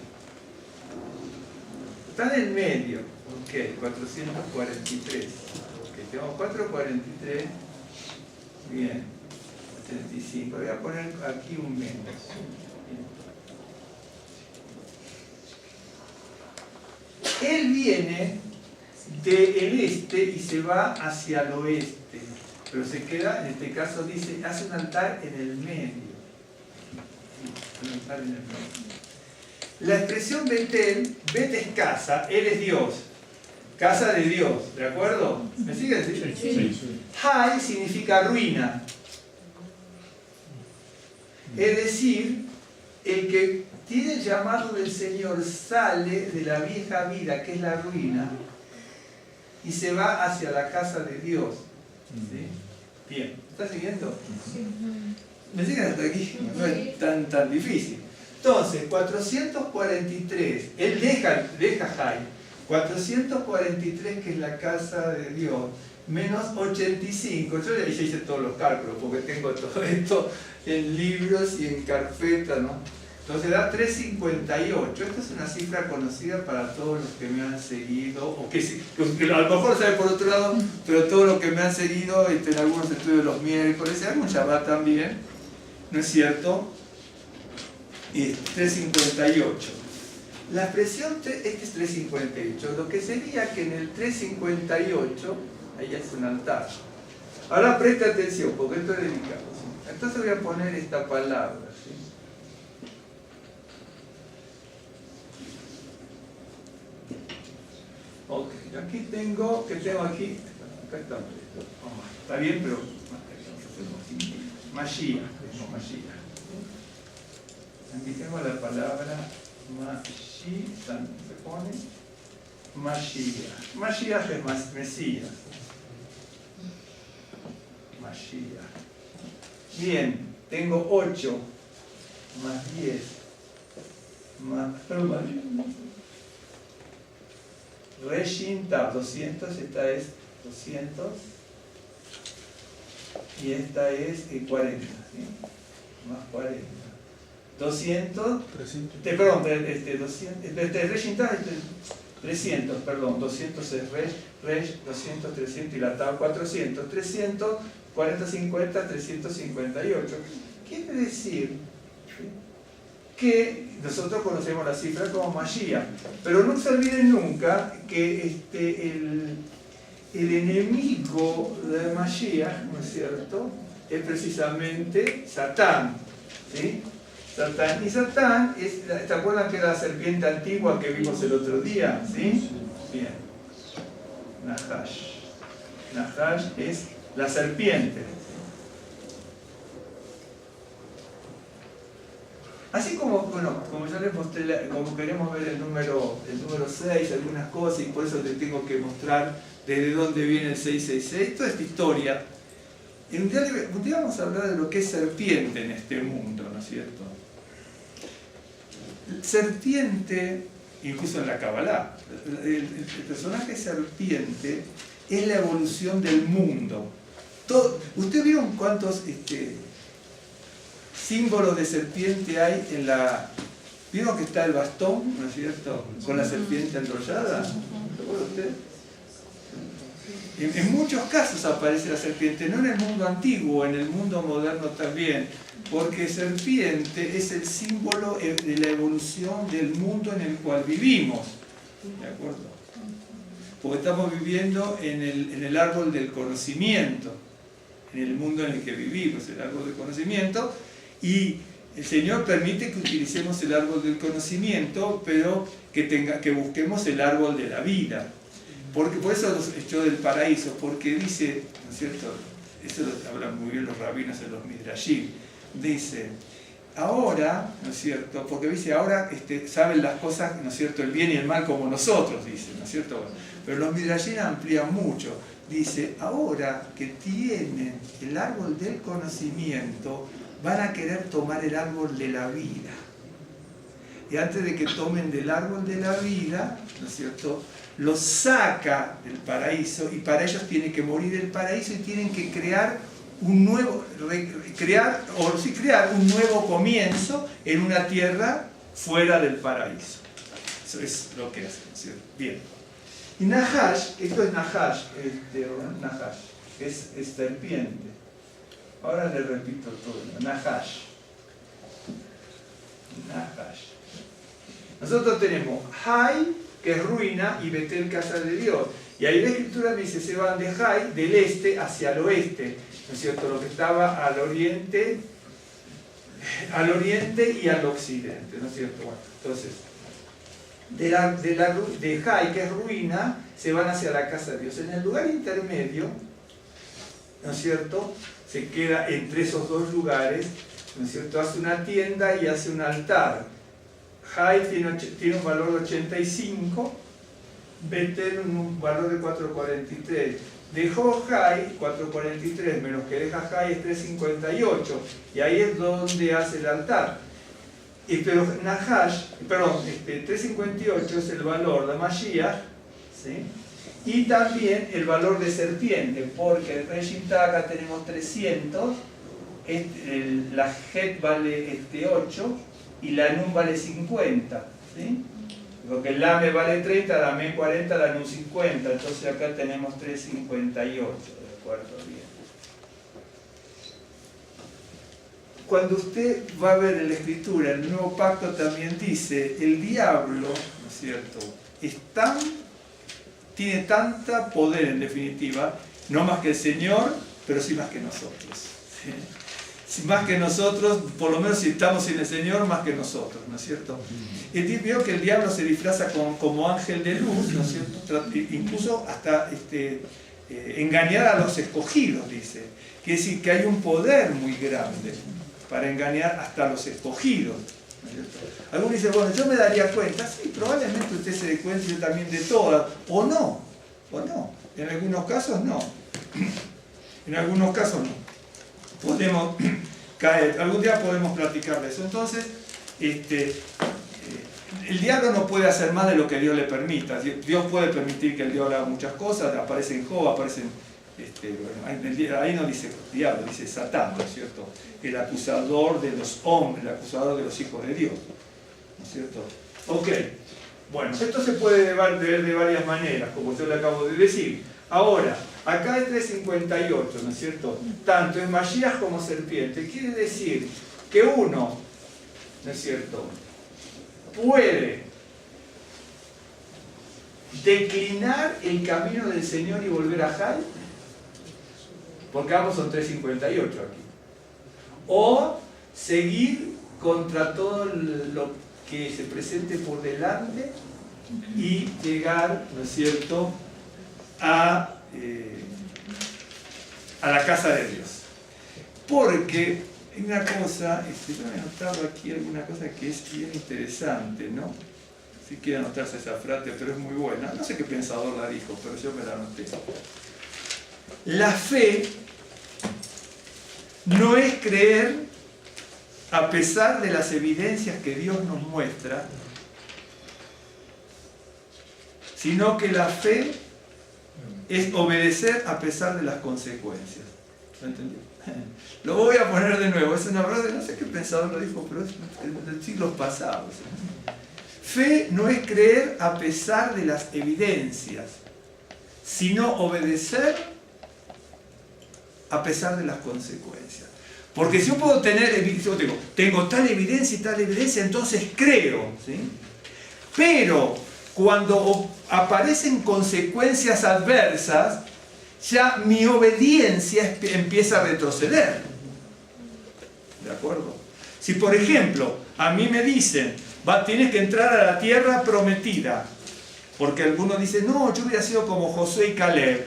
Está en el medio. Ok, 443. Ok, tengo 443. Bien. 85. Voy a poner aquí un menos. Bien. Él viene del este y se va hacia el oeste, pero se queda, en este caso dice, hace un altar en el medio. Un altar en el medio. La expresión Betel, Bet es casa, él es Dios, casa de Dios, ¿de acuerdo? ¿Me siguen? Sí. Hai significa ruina, es decir, el que tiene el llamado del Señor sale de la vieja vida, que es la ruina, y se va hacia la casa de Dios. ¿Sí? Bien, ¿está siguiendo? ¿Me siguen hasta aquí? No es tan difícil. Entonces, 443, él deja Jai, 443 que es la casa de Dios, menos 85, yo ya hice todos los cálculos porque tengo todo esto en libros y en carpeta, ¿no? Entonces da 358. Esta es una cifra conocida para todos los que me han seguido, o que a lo mejor sabe por otro lado, pero todos los que me han seguido en algunos estudios de los miércoles, algún Shabbat también, ¿no es cierto? 358. La expresión, este es 358, lo que sería que en el 358, ahí es un altar. Ahora presta atención, porque esto es delicado, ¿sí? Entonces voy a poner esta palabra, ¿sí? Ok, aquí tengo, ¿qué tengo aquí? Acá está bien, pero Mashiach, aquí tengo la palabra Mashiach, se pone Mashiach. Mashiach es Mesías. Mashiach. Bien, tengo 8 más 10 más Reshin Tab, 200, esta es 200 y esta es 40, ¿sí? Más 40. 200, 300. Perdón, 200, Reshin Tab, 300, perdón, 200 es Resh, 200, 300 y la Tab 400, 300, 40, 50, 358. Quiere decir que nosotros conocemos la cifra como Mashiach, pero no se olviden nunca que el enemigo de Mashiach, ¿no es cierto?, es precisamente Satán, ¿sí? Satán. Y Satán, ¿te acuerdan que era la serpiente antigua que vimos el otro día? ¿Sí? Bien. Nahash. Nahash es la serpiente. Así como, bueno, como ya les mostré, como queremos ver el número 6, algunas cosas, y por eso les tengo que mostrar desde dónde viene el 666, toda esta historia. Un día vamos a hablar de lo que es serpiente en este mundo, ¿no es cierto? Serpiente, incluso en la Kabbalah, el personaje serpiente es la evolución del mundo. ¿Ustedes vieron cuántos símbolos de serpiente hay en la... ¿Vieron que está el bastón, ¿no es cierto?, con la serpiente enrollada? ¿Lo acuerda usted? En muchos casos aparece la serpiente, no en el mundo antiguo, en el mundo moderno también, porque serpiente es el símbolo de la evolución del mundo en el cual vivimos, ¿de acuerdo? Porque estamos viviendo en el árbol del conocimiento, en el mundo en el que vivimos, el árbol del conocimiento, y el Señor permite que utilicemos el árbol del conocimiento, pero que busquemos el árbol de la vida. Porque, por eso los echó del paraíso, porque dice, ¿no es cierto? Eso lo hablan muy bien los rabinos en los Midrashim. Dice, ahora, ¿no es cierto? Porque dice, ahora saben las cosas, ¿no es cierto?, el bien y el mal como nosotros, dice, ¿no es cierto? Bueno, pero los Midrashim amplían mucho. Dice, ahora que tienen el árbol del conocimiento, van a querer tomar el árbol de la vida. Y antes de que tomen del árbol de la vida, ¿no es cierto?, los saca del paraíso, y para ellos tiene que morir el paraíso y tienen que crear un nuevo, crear un nuevo comienzo en una tierra fuera del paraíso. Eso es lo que hacen, ¿cierto? Bien. Y Nahash, esto es Nahash, Nahash, es serpiente. Ahora le repito todo, Nahash. Nahash. Nosotros tenemos Hai, que es ruina, y Betel, casa de Dios. Y ahí la escritura dice, se van de Hai, del este hacia el oeste, ¿no es cierto? Lo que estaba al oriente y al occidente, ¿no es cierto? Bueno, entonces, de Hai, que es ruina, se van hacia la casa de Dios. En el lugar intermedio, ¿no es cierto?, se queda entre esos dos lugares, ¿no es cierto?, hace una tienda y hace un altar. Hai tiene un valor de 85, Betel un valor de 443. Dejó Hai 443, menos que deja Hai es 358, y ahí es donde hace el altar. Pero Nahash, 358 es el valor de Mashiach, ¿sí?, y también el valor de serpiente, porque en Reshita acá tenemos 300, la Het vale 8 y la Nun vale 50, ¿sí? Porque el Lame vale 30, la Me 40, la Nun 50, entonces acá tenemos 358, ¿de acuerdo? Bien. Cuando usted va a ver en la Escritura, el Nuevo Pacto también dice, el diablo, ¿no es cierto?, tiene tanta poder en definitiva, no más que el Señor, pero sí más que nosotros. ¿Sí? Sí, más que nosotros, por lo menos si estamos sin el Señor, más que nosotros, ¿no es cierto? Y veo que el diablo se disfraza como ángel de luz, ¿no es cierto? Incluso hasta engañar a los escogidos, dice. Quiere decir que hay un poder muy grande para engañar hasta a los escogidos. Algunos dicen, bueno, yo me daría cuenta. Sí, probablemente usted se dé cuenta, yo también, de todas, o no. En algunos casos no. En algunos casos no. Podemos caer, algún día podemos platicar de eso. Entonces, el diablo no puede hacer más de lo que Dios le permita. Dios puede permitir que el diablo haga muchas cosas, aparece en Job, aparecen, ahí no dice diablo, dice Satán, ¿no es cierto? El acusador de los hombres, el acusador de los hijos de Dios, ¿no es cierto? Ok, bueno, esto se puede ver de varias maneras, como yo le acabo de decir. Ahora, acá es 358, ¿no es cierto? Tanto es Mashiach como serpiente. Quiere decir que uno, ¿no es cierto?, puede declinar el camino del Señor y volver a Hai, porque ambos son 358 aquí. O seguir contra todo lo que se presente por delante y llegar, ¿no es cierto?, a la casa de Dios. Porque hay una cosa, yo he anotado aquí alguna cosa que es bien interesante, ¿no? Si quiere anotarse esa frase, pero es muy buena. No sé qué pensador la dijo, pero yo me la anoté. La fe no es creer a pesar de las evidencias que Dios nos muestra, sino que la fe es obedecer a pesar de las consecuencias. ¿Lo entendió? Lo voy a poner de nuevo. Es una frase, no sé qué pensador lo dijo, pero es de siglos pasados. Fe no es creer a pesar de las evidencias, sino obedecer a pesar de las consecuencias. Porque si yo puedo tener, tengo tal evidencia y tal evidencia, entonces creo, ¿sí? Pero cuando aparecen consecuencias adversas, ya mi obediencia empieza a retroceder. ¿De acuerdo? Si por ejemplo, a mí me dicen, tienes que entrar a la tierra prometida, porque algunos dicen, no, yo hubiera sido como Josué y Caleb,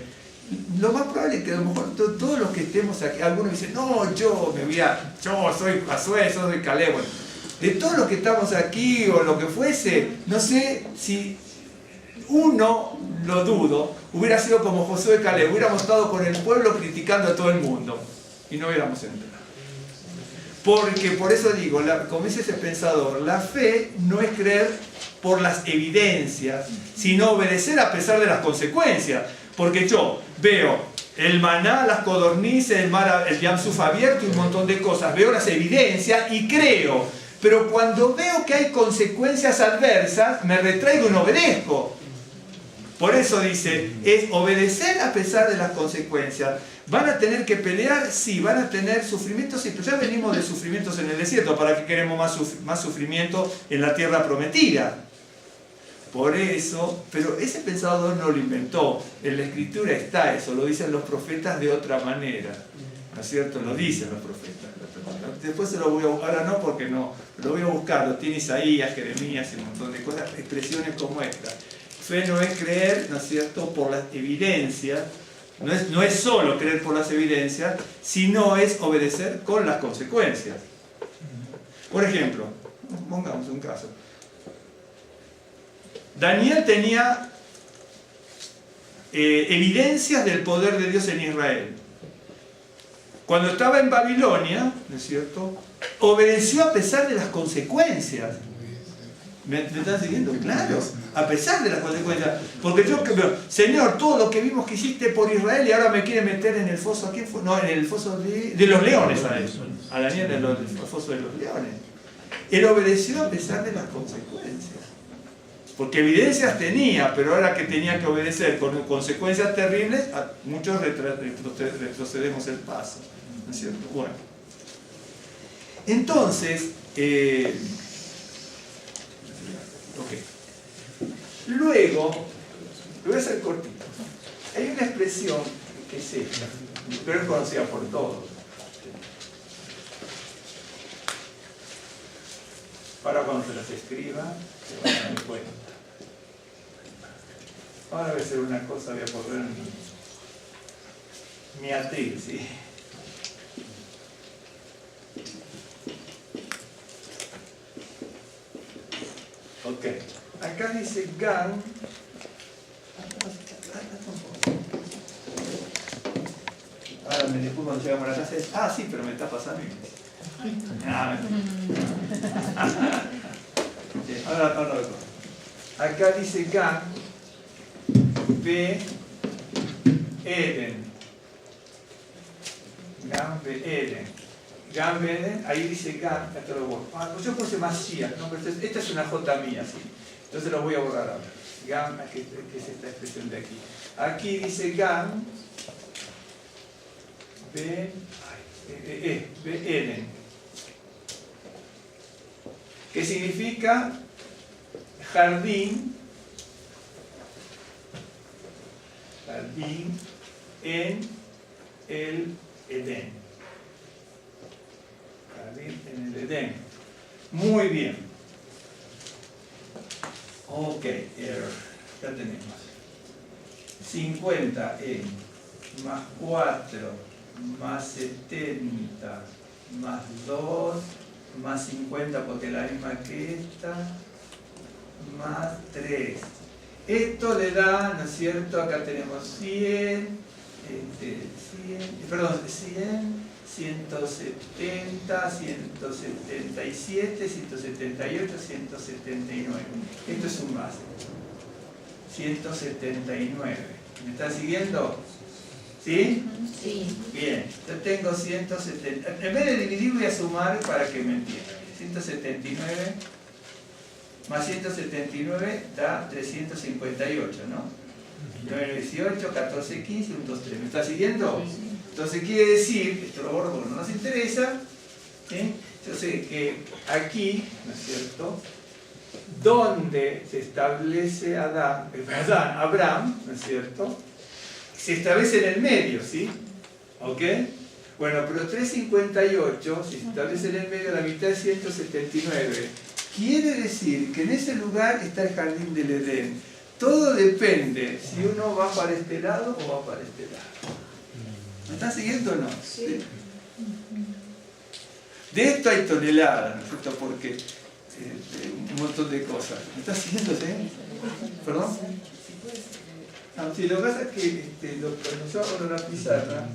lo más probable es que a lo mejor todos los que estemos aquí, algunos dicen, no, yo soy Josué, yo soy Caleb. Bueno, de todos los que estamos aquí o lo que fuese, no sé si uno, lo dudo, hubiera sido como Josué y Caleb, hubiéramos estado con el pueblo criticando a todo el mundo y no hubiéramos entrado. Porque por eso digo, como dice ese pensador, la fe no es creer por las evidencias, sino obedecer a pesar de las consecuencias. Porque yo veo el maná, las codornices, el Yam Suf abierto y un montón de cosas, veo las evidencias y creo. Pero cuando veo que hay consecuencias adversas, me retraigo y no obedezco. Por eso dice, es obedecer a pesar de las consecuencias. ¿Van a tener que pelear? Sí. ¿Van a tener sufrimientos? Sí. Pero ya venimos de sufrimientos en el desierto. ¿Para qué queremos más sufrimiento en la tierra prometida? Por eso, pero ese pensador no lo inventó. En la Escritura está eso, lo dicen los profetas de otra manera. ¿No es cierto? Lo dicen los profetas. Después se lo voy a buscar, ahora no porque no, lo voy a buscar, lo tiene Isaías, Jeremías y un montón de cosas, expresiones como esta. Fe no es creer, ¿no es cierto?, por las evidencias, no es solo creer por las evidencias, sino es obedecer con las consecuencias. Por ejemplo, pongamos un caso. Daniel tenía evidencias del poder de Dios en Israel. Cuando estaba en Babilonia, ¿no es cierto?, obedeció a pesar de las consecuencias. ¿Me están siguiendo? Claro, a pesar de las consecuencias. Porque yo, Señor, todo lo que vimos que hiciste por Israel y ahora me quiere meter en el foso, ¿a quién fue? No, en el foso de los leones, a Daniel en el foso de los leones. Él obedeció a pesar de las consecuencias. Porque evidencias tenía, pero ahora que tenía que obedecer con consecuencias terribles, muchos retrocedemos el paso. ¿No es cierto? Bueno. Entonces, luego, lo voy a hacer cortito. Hay una expresión que es esta, pero es conocida por todos. Para cuando se las escriba, se van a dar cuenta. Ahora voy a hacer una cosa, voy a poner mi atril, ¿sí? Ok. Acá dice Gan. Ahora después cuando llegamos a la casa es, sí, pero me está pasando. Ahora acá dice Gan Be Eden. Gan Be Eden. Gan Be Eden, ahí dice Gan, esto lo borro. Pues yo puse Mashiach, ¿no? Pero esta es una J mía, ¿sí? Entonces lo voy a borrar ahora. Gan, que es esta expresión de aquí. Aquí dice Gan Be Eden, que significa jardín en el Edén. Jardín en el Edén. Muy bien. Ok, ya tenemos 50n más 4 más 70 más 2 más 50 porque es la misma que esta más 3. Esto le da, ¿no es cierto? Acá tenemos 100, 170, 177, 178, 179. Esto es un base. 179. ¿Me está siguiendo? ¿Sí? Sí. Bien. Yo tengo 170. En vez de dividir voy a sumar para que me entiendan. 179 más 179 da 358, ¿no? 9, 18, 14, 15, 1, 2, 3. ¿Me está siguiendo? Entonces quiere decir, esto lo borro porque no nos interesa, ¿sí? Yo sé que aquí, ¿no es cierto?, donde se establece Abraham, ¿no es cierto?, se establece en el medio, ¿sí? ¿Ok? Bueno, pero 358, si se establece en el medio, la mitad es 179. Quiere decir que en ese lugar está el jardín del Edén. Todo depende si uno va para este lado o va para este lado. ¿Me están siguiendo o no? Sí. De esto hay toneladas, ¿no es cierto? Porque un montón de cosas. ¿Me estás siguiendo? ¿Sí? ¿Perdón? No, sí, lo que pasa es que cuando yo abro la pizarra,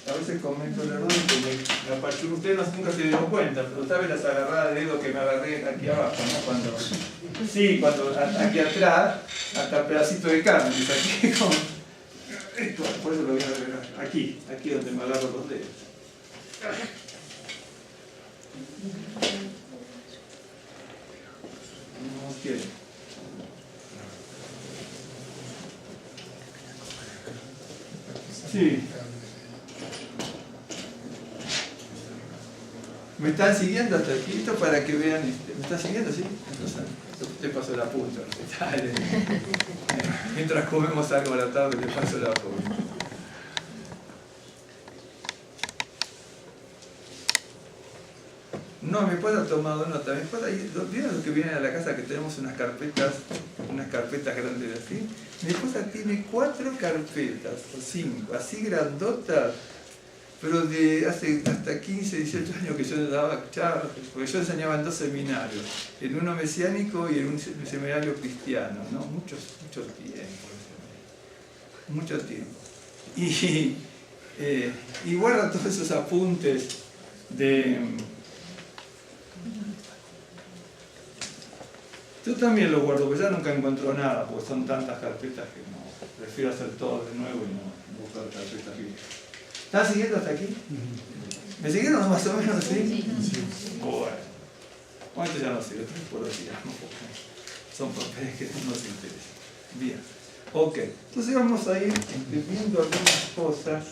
a veces comento el error y me apachurro. Ustedes nunca se dieron cuenta, pero ¿saben las agarradas de dedo que me agarré aquí abajo, ¿no? Cuando aquí atrás, hasta el pedacito de carne, que saqué con... Por eso lo voy a ver aquí donde me agarro los dedos. No quiere. Sí. ¿Me están siguiendo hasta aquí? Esto para que vean. ¿Me están siguiendo? Sí. Entonces, te paso la punta. Dale. Mientras comemos algo a la tarde, te paso la punta. No, mi esposa ha tomado nota. Mi esposa, ¿vieron los que vienen a la casa que tenemos unas carpetas grandes así? Mi esposa tiene 4 carpetas, o 5, así grandotas, pero de hace hasta 15, 18 años que yo daba charlas, porque yo enseñaba en 2 seminarios, en uno mesiánico y en un seminario cristiano, ¿no? Mucho tiempo. Y guarda todos esos apuntes de... Yo también lo guardo, porque ya nunca encuentro nada, porque son tantas carpetas que no, prefiero hacer todo de nuevo y no buscar carpetas viejas. ¿Están siguiendo hasta aquí? ¿Me siguieron más o menos? ¿Sí? Bueno, esto ya no sirve, por los días, ¿no? Son papeles que no nos interesan. Bien. Ok, entonces vamos a ir viendo algunas cosas.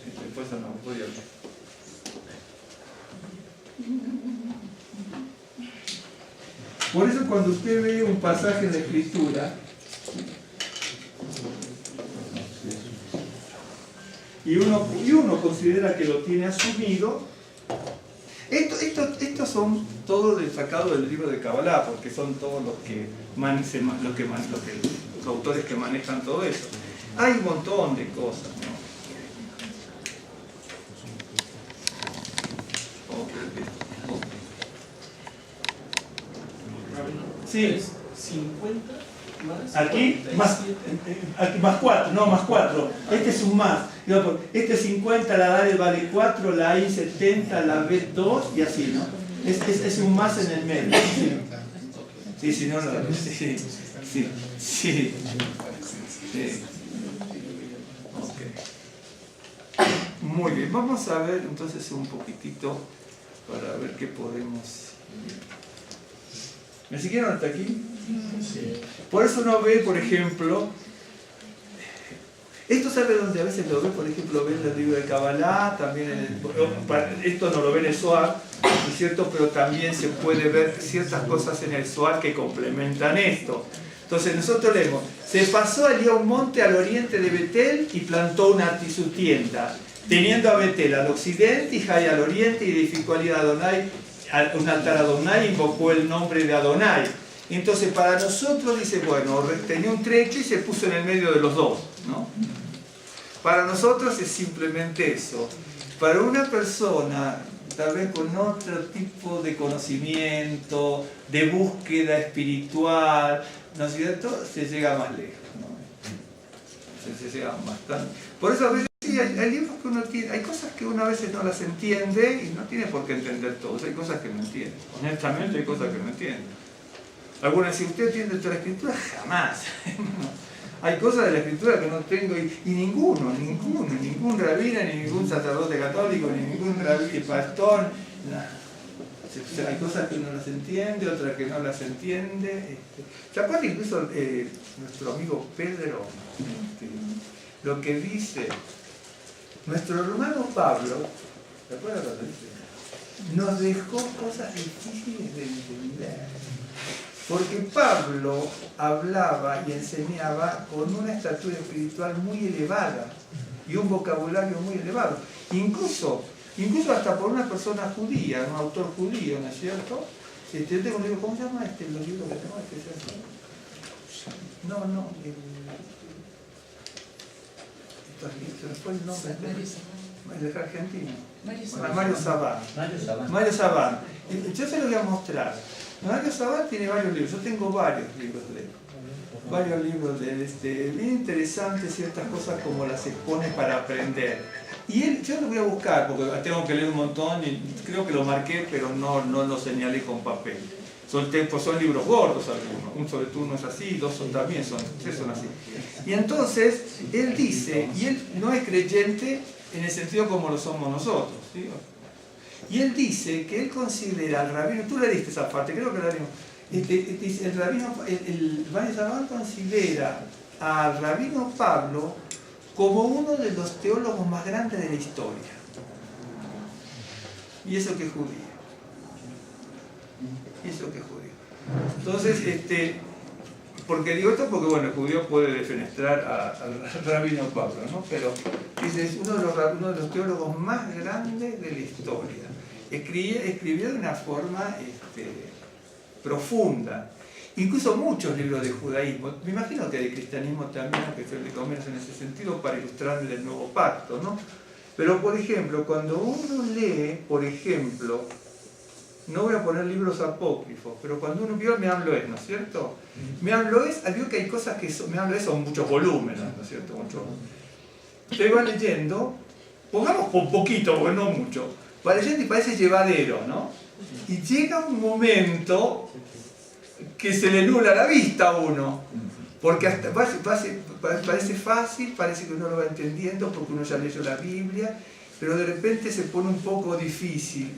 Después no voy a ver. Por eso cuando usted ve un pasaje de la Escritura y uno considera que lo tiene asumido, estos son todos sacados del libro de Kabbalah, porque son todos los autores que manejan todo eso. Hay un montón de cosas, ¿no? Sí. 50 más. Aquí más 4, no, más 4. Este es un más. Este 50, la DAREL vale 4, la I 70, la B 2 y así, ¿no? Es un más en el medio. Sí, sí, no, sí. Okay. Muy bien, vamos a ver entonces un poquitito para ver qué podemos... ¿Me siguieron hasta aquí? Sí. Por eso uno ve, por ejemplo, esto sabe donde a veces lo ve, por ejemplo, ve en el libro de Kabbalah, también esto no lo ve en el Zohar, ¿no es cierto? Pero también se puede ver ciertas cosas en el Zohar que complementan esto. Entonces nosotros leemos, se pasó allí a un monte al oriente de Betel y plantó su tienda, teniendo a Betel al occidente y Jai al oriente, y edificó allí a Adonai un altar a Adonai, invocó el nombre de Adonai. Entonces para nosotros dice, bueno, tenía un trecho y se puso en el medio de los dos, ¿no? Para nosotros es simplemente eso. Para una persona, tal vez con otro tipo de conocimiento, de búsqueda espiritual, ¿no es cierto? Se llega más lejos, ¿no? Se llega bastante. Por eso a veces sí, hay libros que uno tiene, hay cosas que uno a veces no las entiende y no tiene por qué entender todo. Hay cosas que no entiende. Honestamente hay cosas que no entiende. Algunas, si usted entiende toda la Escritura, jamás. Hay cosas de la Escritura que no tengo y ningún rabino, ni ningún sacerdote católico, ni ningún pastor. Hay cosas que uno las entiende, otras que no las entiende. ¿Se acuerda incluso nuestro amigo Pedro? Lo que dice nuestro hermano Pablo, ¿se acuerda cuando dice? Nos dejó cosas difíciles de entender. Porque Pablo hablaba y enseñaba con una estatura espiritual muy elevada y un vocabulario muy elevado. Incluso hasta por una persona judía, un autor judío, ¿no es cierto? Yo tengo un libro, ¿cómo se llama los libros que tengo? No, se me fue el nombre. Es argentino. Mario Sabán. Mario Sabán. Yo se lo voy a mostrar. Mario Sabán tiene varios libros. Yo tengo varios libros de él. Varios libros de él. Bien interesantes ciertas cosas como las expone para aprender. Y él, yo lo voy a buscar porque tengo que leer un montón y creo que lo marqué, pero no lo señalé con papel. Son libros gordos algunos, un sobre turno es así, dos son también, tres son así. Y entonces, él dice, y él no es creyente en el sentido como lo somos nosotros, ¿sí? Y él dice que él considera al rabino, tú leíste esa parte, creo que la leímos, el rabino, el Mario Sabán considera al rabino Pablo como uno de los teólogos más grandes de la historia. Y eso que es judío. Eso que es judío. Entonces, porque digo esto porque bueno, el judío puede defenestrar al rabino Pablo, ¿no? Pero dice, es uno de los teólogos más grandes de la historia. Escribió de una forma profunda. Incluso muchos libros de judaísmo, me imagino que de cristianismo también, que se le comienza en ese sentido para ilustrar el nuevo pacto, ¿no? Pero por ejemplo, cuando uno lee, por ejemplo, no voy a poner libros apócrifos, pero cuando uno vio Mehamloes, ¿no es cierto? Mehamloes, vio que hay cosas que Mehamloes son muchos volúmenes, ¿no es cierto? Te va leyendo, pongamos por poquito, porque no mucho, va leyendo y parece llevadero, ¿no? Y llega un momento que se le nubla la vista a uno, porque hasta parece fácil, parece que uno lo va entendiendo porque uno ya leyó la Biblia, pero de repente se pone un poco difícil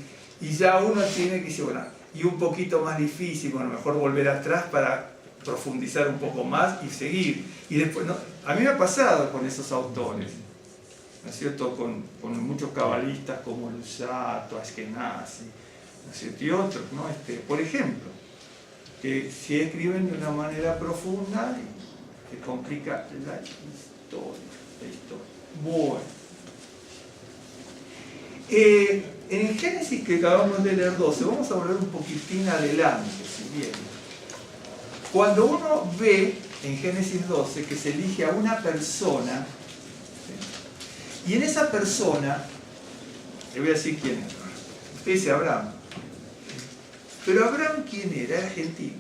y ya uno tiene que decir, bueno, y un poquito más difícil, bueno, mejor volver atrás para profundizar un poco más y seguir. Y después, ¿no? A mí me ha pasado con esos autores, ¿no es cierto? Con muchos cabalistas como Luzzatto, Ashkenazi, ¿no es cierto? Y otros, ¿no? Por ejemplo, que si escriben de una manera profunda y que complica la historia. Bueno. En el Génesis que acabamos de leer 12, vamos a volver un poquitín adelante, si bien. Cuando uno ve en Génesis 12 que se elige a una persona, ¿sí? Y en esa persona, le voy a decir quién es. Usted dice Abraham. Pero Abraham, ¿quién era? Era gentil.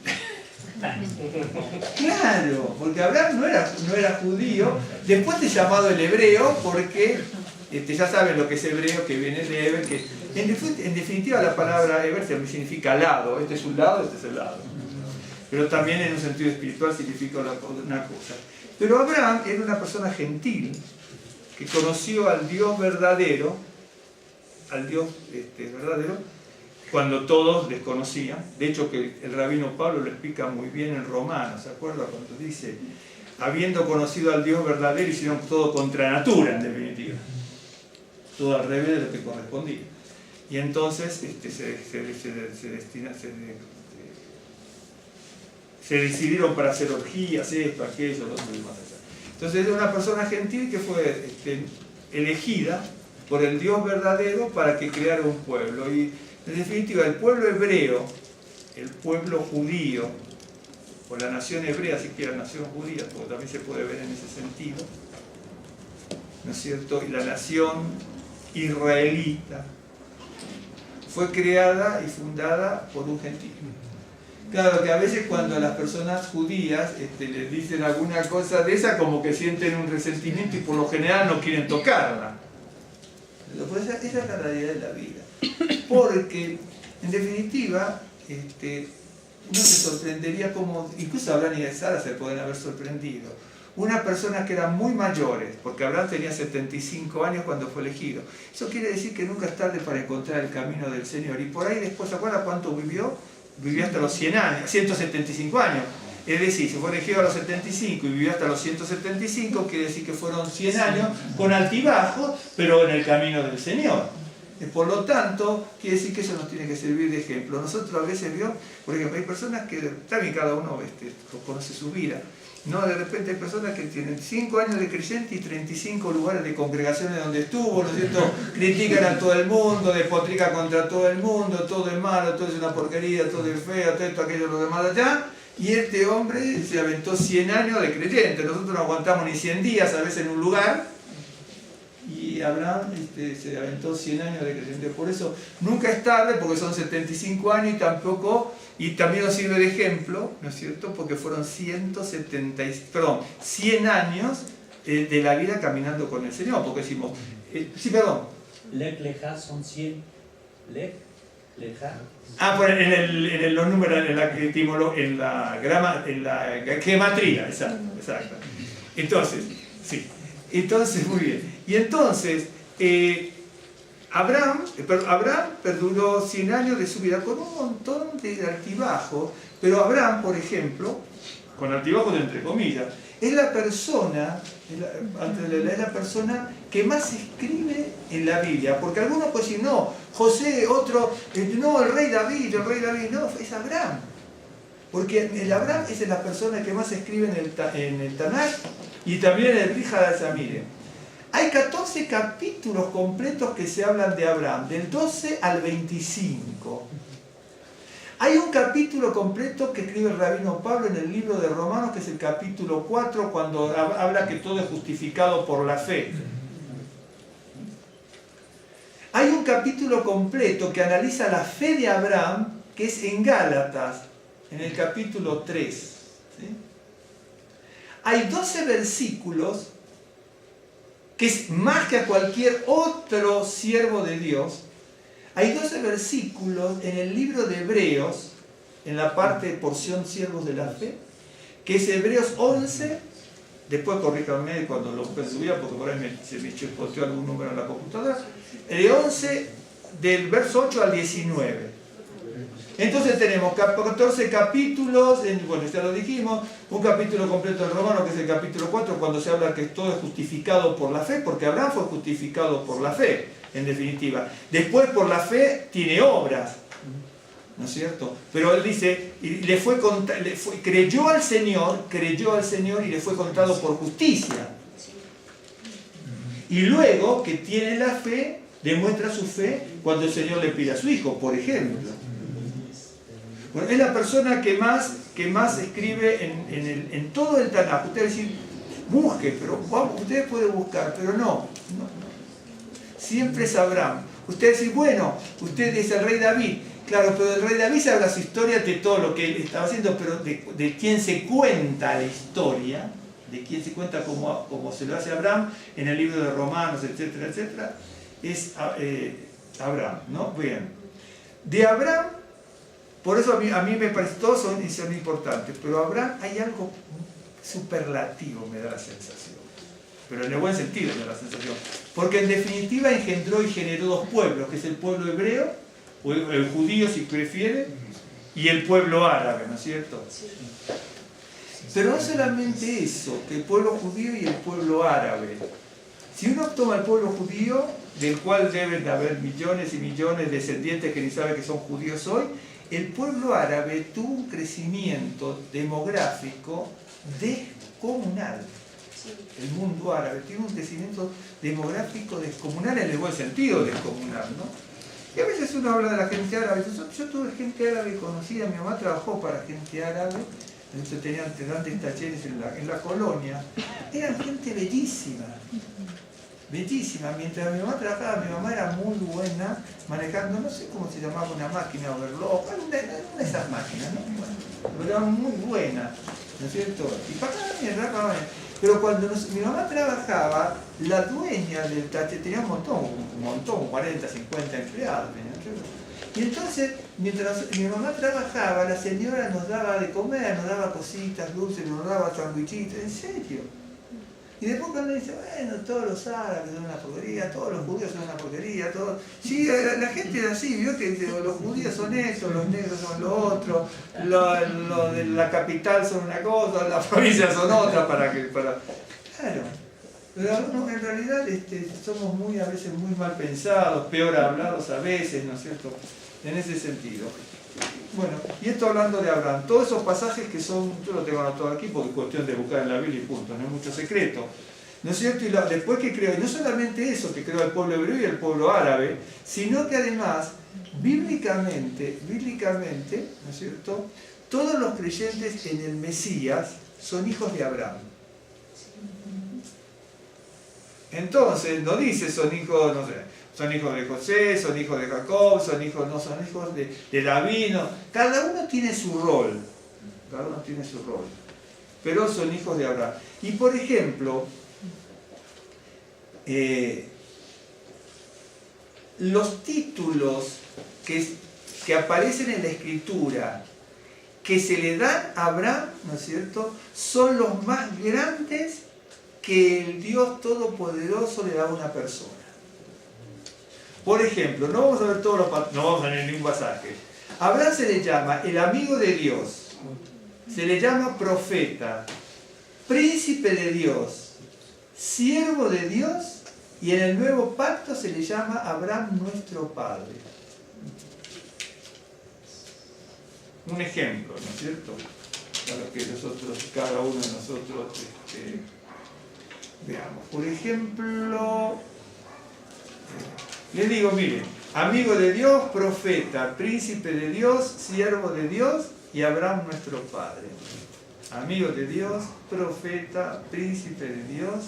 Claro, porque Abraham no era judío. Después de llamado el hebreo, porque ya saben lo que es hebreo, que viene de Eber, que en definitiva la palabra Eber significa lado. Este es un lado, este es el lado. Pero también en un sentido espiritual significa una cosa. Pero Abraham era una persona gentil que conoció al Dios verdadero, cuando todos desconocían. De hecho, que el rabino Pablo lo explica muy bien en Romanos, ¿se acuerda? Cuando dice, habiendo conocido al Dios verdadero, hicieron todo contra natura, en definitiva. Todo al revés de lo que correspondía. Y entonces se decidieron para hacer orgías, esto, aquello, lo otro y más allá. Entonces era una persona gentil que fue elegida por el Dios verdadero para que creara un pueblo. Y en definitiva, el pueblo hebreo, el pueblo judío, o la nación hebrea, si quiere la nación judía, porque también se puede ver en ese sentido, ¿no es cierto? Y la nación israelita fue creada y fundada por un gentil. Claro que a veces cuando a las personas judías les dicen alguna cosa de esa, como que sienten un resentimiento y por lo general no quieren tocarla. Pero esa es la realidad de la vida. Porque, en definitiva, uno se sorprendería como, incluso Abraham y Sara se pueden haber sorprendido. Una persona que eran muy mayores, porque Abraham tenía 75 años cuando fue elegido. Eso quiere decir que nunca es tarde para encontrar el camino del Señor. Y por ahí después, ¿se acuerda cuánto vivió? Vivió hasta los 100 años, 175 años. Es decir, si fue elegido a los 75 y vivió hasta los 175, quiere decir que fueron 100 años con altibajos, pero en el camino del Señor. Por lo tanto, quiere decir que eso nos tiene que servir de ejemplo. Nosotros a veces por ejemplo, hay personas que, también cada uno conoce su vida, No, de repente hay personas que tienen 5 años de creyente y 35 lugares de congregaciones donde estuvo, ¿no es cierto? Critican a todo el mundo, despotrican contra todo el mundo, todo es malo, todo es una porquería, todo es feo, todo esto, aquello, lo demás allá. Y este hombre se aventó 100 años de creyente. Nosotros no aguantamos ni 100 días a veces en un lugar. Y Abraham se aventó 100 años de creyente. Por eso nunca es tarde, porque son 75 años y también nos sirve de ejemplo, ¿no es cierto? Porque fueron 100 años de la vida caminando con el Señor. Porque decimos, sí, perdón. Lech Lejá son 100. Lech Lejá. En los números, en la gematría, exacto. Entonces, sí. Entonces, muy bien. Y entonces, Abraham perduró 100 años de su vida con un montón de altibajos, pero Abraham, por ejemplo, con altibajos entre comillas, es la persona que más escribe en la Biblia, porque algunos pueden decir, no, José, otro, no, el rey David, no, es Abraham. Porque el Abraham es la persona que más escribe en el Tanaj y también en el Rija de Samire. Hay 14 capítulos completos que se hablan de Abraham, del 12 al 25. Hay un capítulo completo que escribe el rabino Pablo en el libro de Romanos, que es el capítulo 4, cuando habla que todo es justificado por la fe. Hay un capítulo completo que analiza la fe de Abraham, que es en Gálatas, en el capítulo 3. ¿Sí? Hay 12 versículos, que es más que a cualquier otro siervo de Dios. Hay 12 versículos en el libro de Hebreos, en la parte de porción siervos de la fe, que es Hebreos 11, después corríjanme cuando lo subía, porque por ahí se me chispoteó algún número en la computadora, el 11 del verso 8 al 19. Entonces tenemos 14 capítulos, bueno, ya lo dijimos, un capítulo completo en Romanos, que es el capítulo 4, cuando se habla que todo es justificado por la fe, porque Abraham fue justificado por la fe, en definitiva. Después, por la fe, tiene obras, ¿no es cierto? Pero él dice, creyó al Señor y le fue contado por justicia. Y luego, que tiene la fe, demuestra su fe cuando el Señor le pide a su hijo, por ejemplo. Bueno, es la persona que más escribe en todo el Tanaj. Usted va a decir, busque, pero usted puede buscar, pero no. Siempre es Abraham. Usted dice, bueno, usted es el rey David. Claro, pero del rey David se habla su historia de todo lo que él estaba haciendo, pero de quién se cuenta la historia, de quién se cuenta como se lo hace Abraham en el libro de Romanos, etcétera, etcétera, es Abraham, ¿no? Bien. De Abraham, por eso a mí me parece, todos son importantes, pero Abraham hay algo superlativo, me da la sensación. Pero en el buen sentido me da la sensación. Porque en definitiva engendró y generó dos pueblos, que es el pueblo hebreo, o el judío si prefiere, y el pueblo árabe, ¿no es cierto? Sí. Pero no solamente eso, que el pueblo judío y el pueblo árabe. Si uno toma el pueblo judío, del cual deben de haber millones y millones de descendientes que ni saben que son judíos hoy, el pueblo árabe tuvo un crecimiento demográfico descomunal. El mundo árabe tiene un crecimiento demográfico descomunal, en el buen sentido descomunal, ¿no? Y a veces uno habla de la gente árabe. Yo tuve gente árabe conocida, mi mamá trabajó para gente árabe, entonces tenían grandes talleres en la colonia. Eran gente bellísima, bellísima. Mientras mi mamá trabajaba, mi mamá era muy buena manejando, no sé cómo se llamaba, una máquina overlock, una de esas máquinas, ¿no? Bueno, pero era muy buena, ¿no es cierto? Y pagaban bien, pagaban bien. Pero cuando mi mamá trabajaba, la dueña del taller tenía un montón, 40, 50 empleados. Y entonces, mientras mi mamá trabajaba, la señora nos daba de comer, nos daba cositas dulces, nos daba sandwichitos, en serio. Y después cuando dice, bueno, todos los árabes son una porquería, todos los judíos son una porquería, todos... Sí, la gente era así, vio que los judíos son esto, los negros son lo otro, lo de la capital son una cosa, las provincias son otra, Claro, pero no, en realidad somos a veces muy mal pensados, peor hablados a veces, ¿no es cierto? En ese sentido. Bueno, y esto hablando de Abraham, todos esos pasajes que son, yo lo tengo anotado aquí porque es cuestión de buscar en la Biblia y punto, no hay mucho secreto. ¿No es cierto? Y después que creó, y no solamente eso, que creó el pueblo hebreo y el pueblo árabe, sino que además, bíblicamente, ¿no es cierto?, todos los creyentes en el Mesías son hijos de Abraham. Entonces, no dice son hijos, no sé, son hijos de José, son hijos de Jacob, son hijos de David, no. Cada uno tiene su rol, pero son hijos de Abraham. Y por ejemplo, los títulos que aparecen en la Escritura que se le dan a Abraham, ¿no es cierto?, son los más grandes que el Dios Todopoderoso le da a una persona. Por ejemplo, no vamos a ver todos los, no vamos a ver ningún pasaje. A Abraham se le llama el amigo de Dios, se le llama profeta, príncipe de Dios, siervo de Dios, y en el nuevo pacto se le llama Abraham nuestro Padre. Un ejemplo, ¿no es cierto?, para que nosotros, cada uno de nosotros veamos. Por ejemplo, les digo, miren, amigo de Dios, profeta, príncipe de Dios, siervo de Dios y Abraham nuestro Padre. Amigo de Dios, profeta, príncipe de Dios,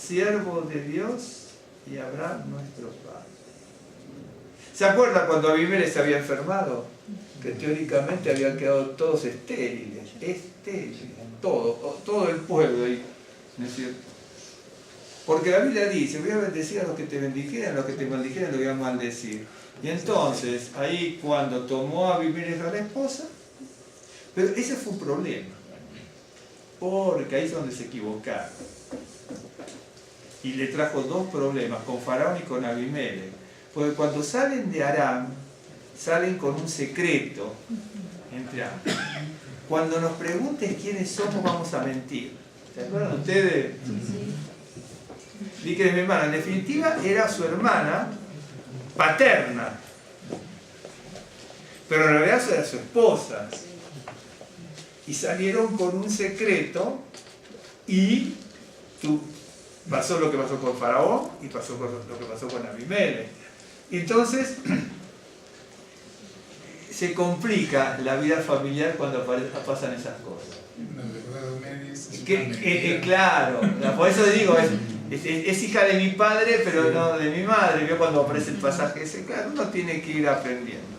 siervo de Dios y Abraham nuestro Padre. ¿Se acuerdan cuando Abimelech se había enfermado? Que teóricamente habían quedado todos estériles, todo el pueblo ahí, ¿no es cierto? Porque la Biblia dice, voy a bendecir a los que te bendijeran, a los que te maldijeren los voy a maldecir. Y entonces, ahí cuando tomó a Abimelech a la esposa, pero ese fue un problema, porque ahí es donde se equivocaron. Y le trajo dos problemas, con Faraón y con Abimelech. Porque cuando salen de Aram, salen con un secreto entre ambos. Cuando nos preguntes quiénes somos, vamos a mentir. ¿Se acuerdan ustedes? Sí. Dije, mi hermana, en definitiva, era su hermana paterna. Pero en realidad era su esposa. Y salieron con un secreto y pasó lo que pasó con Faraón y pasó lo que pasó con Abimelech. Entonces, se complica la vida familiar cuando pasan esas cosas. Claro, por eso digo, es hija de mi padre, pero no de mi madre. Yo cuando aparece el pasaje ese, claro, uno tiene que ir aprendiendo.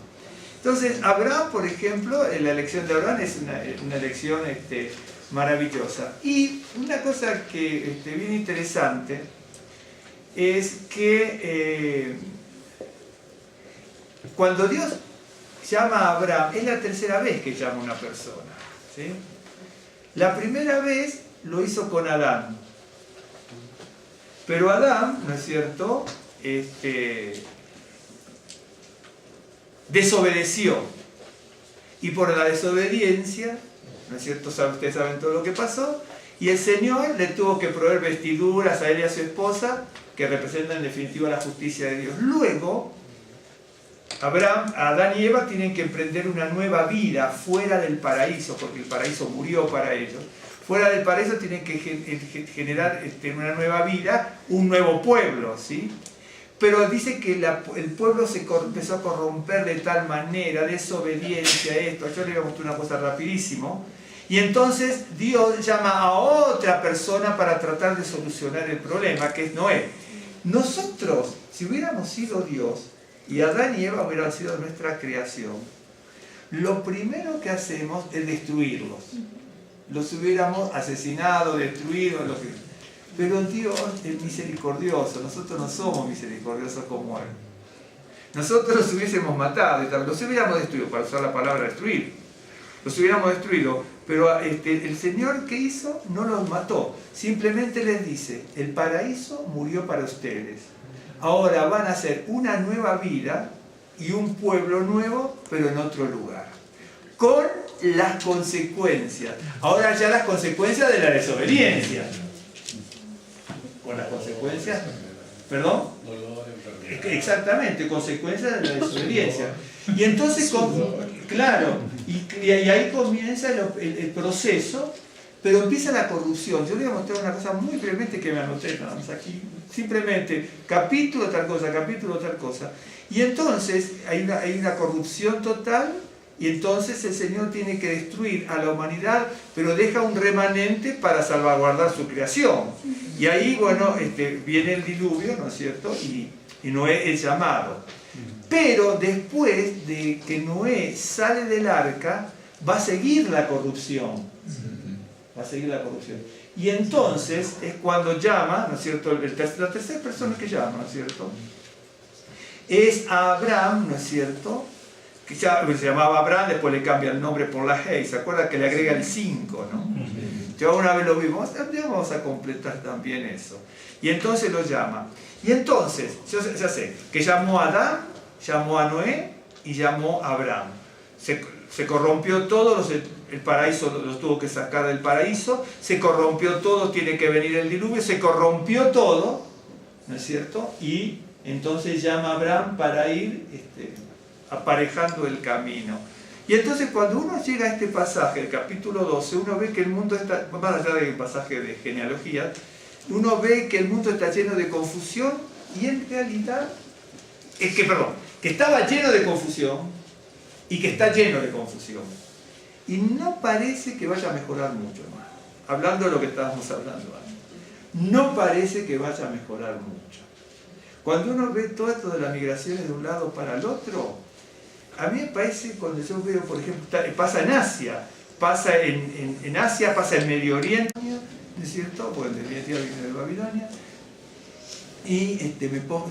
Entonces, Abraham, por ejemplo, la elección de Abraham es una elección maravillosa. Y una cosa que bien interesante es que cuando Dios llama a Abraham, es la tercera vez que llama a una persona, ¿sí? La primera vez lo hizo con Adán. Pero Adán, ¿no es cierto?, desobedeció. Y por la desobediencia, ¿no es cierto?, ustedes saben todo lo que pasó, y el Señor le tuvo que proveer vestiduras a él y a su esposa, que representan en definitiva la justicia de Dios. Luego, Adán y Eva tienen que emprender una nueva vida fuera del paraíso, porque el paraíso murió para ellos. Fuera del paraíso tienen que generar una nueva vida, un nuevo pueblo, ¿sí? Pero dice que el pueblo se empezó a corromper de tal manera, desobediencia, esto. Yo le voy a mostrar una cosa rapidísimo. Y entonces Dios llama a otra persona para tratar de solucionar el problema, que es Noé. Nosotros, si hubiéramos sido Dios, y Adán y Eva hubieran sido nuestra creación, lo primero que hacemos es destruirlos. Los hubiéramos asesinado, destruido, pero Dios es misericordioso. Nosotros no somos misericordiosos como Él. Nosotros los hubiésemos matado, los hubiéramos destruido, para usar la palabra destruir. Los hubiéramos destruido, pero el Señor, ¿qué hizo? No los mató. Simplemente les dice, el paraíso murió para ustedes. Ahora van a hacer una nueva vida y un pueblo nuevo, pero en otro lugar. Con las consecuencias. Ahora ya las consecuencias de la desobediencia. Con las consecuencias, ¿perdón? Exactamente, consecuencias de la desobediencia. Y entonces, claro, y ahí comienza el proceso, pero empieza la corrupción. Yo le voy a mostrar una cosa muy brevemente que me anoté nada más aquí. Simplemente, capítulo tal cosa, capítulo tal cosa. Y entonces hay una corrupción total, y entonces el Señor tiene que destruir a la humanidad, pero deja un remanente para salvaguardar su creación. Y ahí, bueno, viene el diluvio, ¿no es cierto? Y Noé es llamado. Pero después de que Noé sale del arca, va a seguir la corrupción. Va a seguir la corrupción. Y entonces es cuando llama, ¿no es cierto? La tercera persona que llama, ¿no es cierto? Es a Abraham, ¿no es cierto? Que ya se llamaba Abraham, después le cambia el nombre por la Hey. ¿Se acuerda que le agrega el 5, no? Ya una vez lo vimos, ya vamos a completar también eso. Y entonces lo llama. Y entonces, ya sé, que llamó a Adán, llamó a Noé y llamó a Abraham. Se corrompió todo, el paraíso los tuvo que sacar del paraíso, se corrompió todo, tiene que venir el diluvio, se corrompió todo, ¿no es cierto? Y entonces llama a Abraham para ir aparejando el camino. Y entonces cuando uno llega a este pasaje, el capítulo 12, uno ve que el mundo está, más allá del pasaje de genealogía, uno ve que el mundo está lleno de confusión y en realidad, que estaba lleno de confusión y que está lleno de confusión. Y no parece que vaya a mejorar mucho, hermano. Hablando de lo que estábamos hablando antes. No parece que vaya a mejorar mucho. Cuando uno ve todo esto de las migraciones de un lado para el otro, a mí me parece, cuando yo veo, por ejemplo, pasa en Asia, pasa en Asia, pasa en Medio Oriente, ¿no es cierto? Bueno, de Babilonia. Y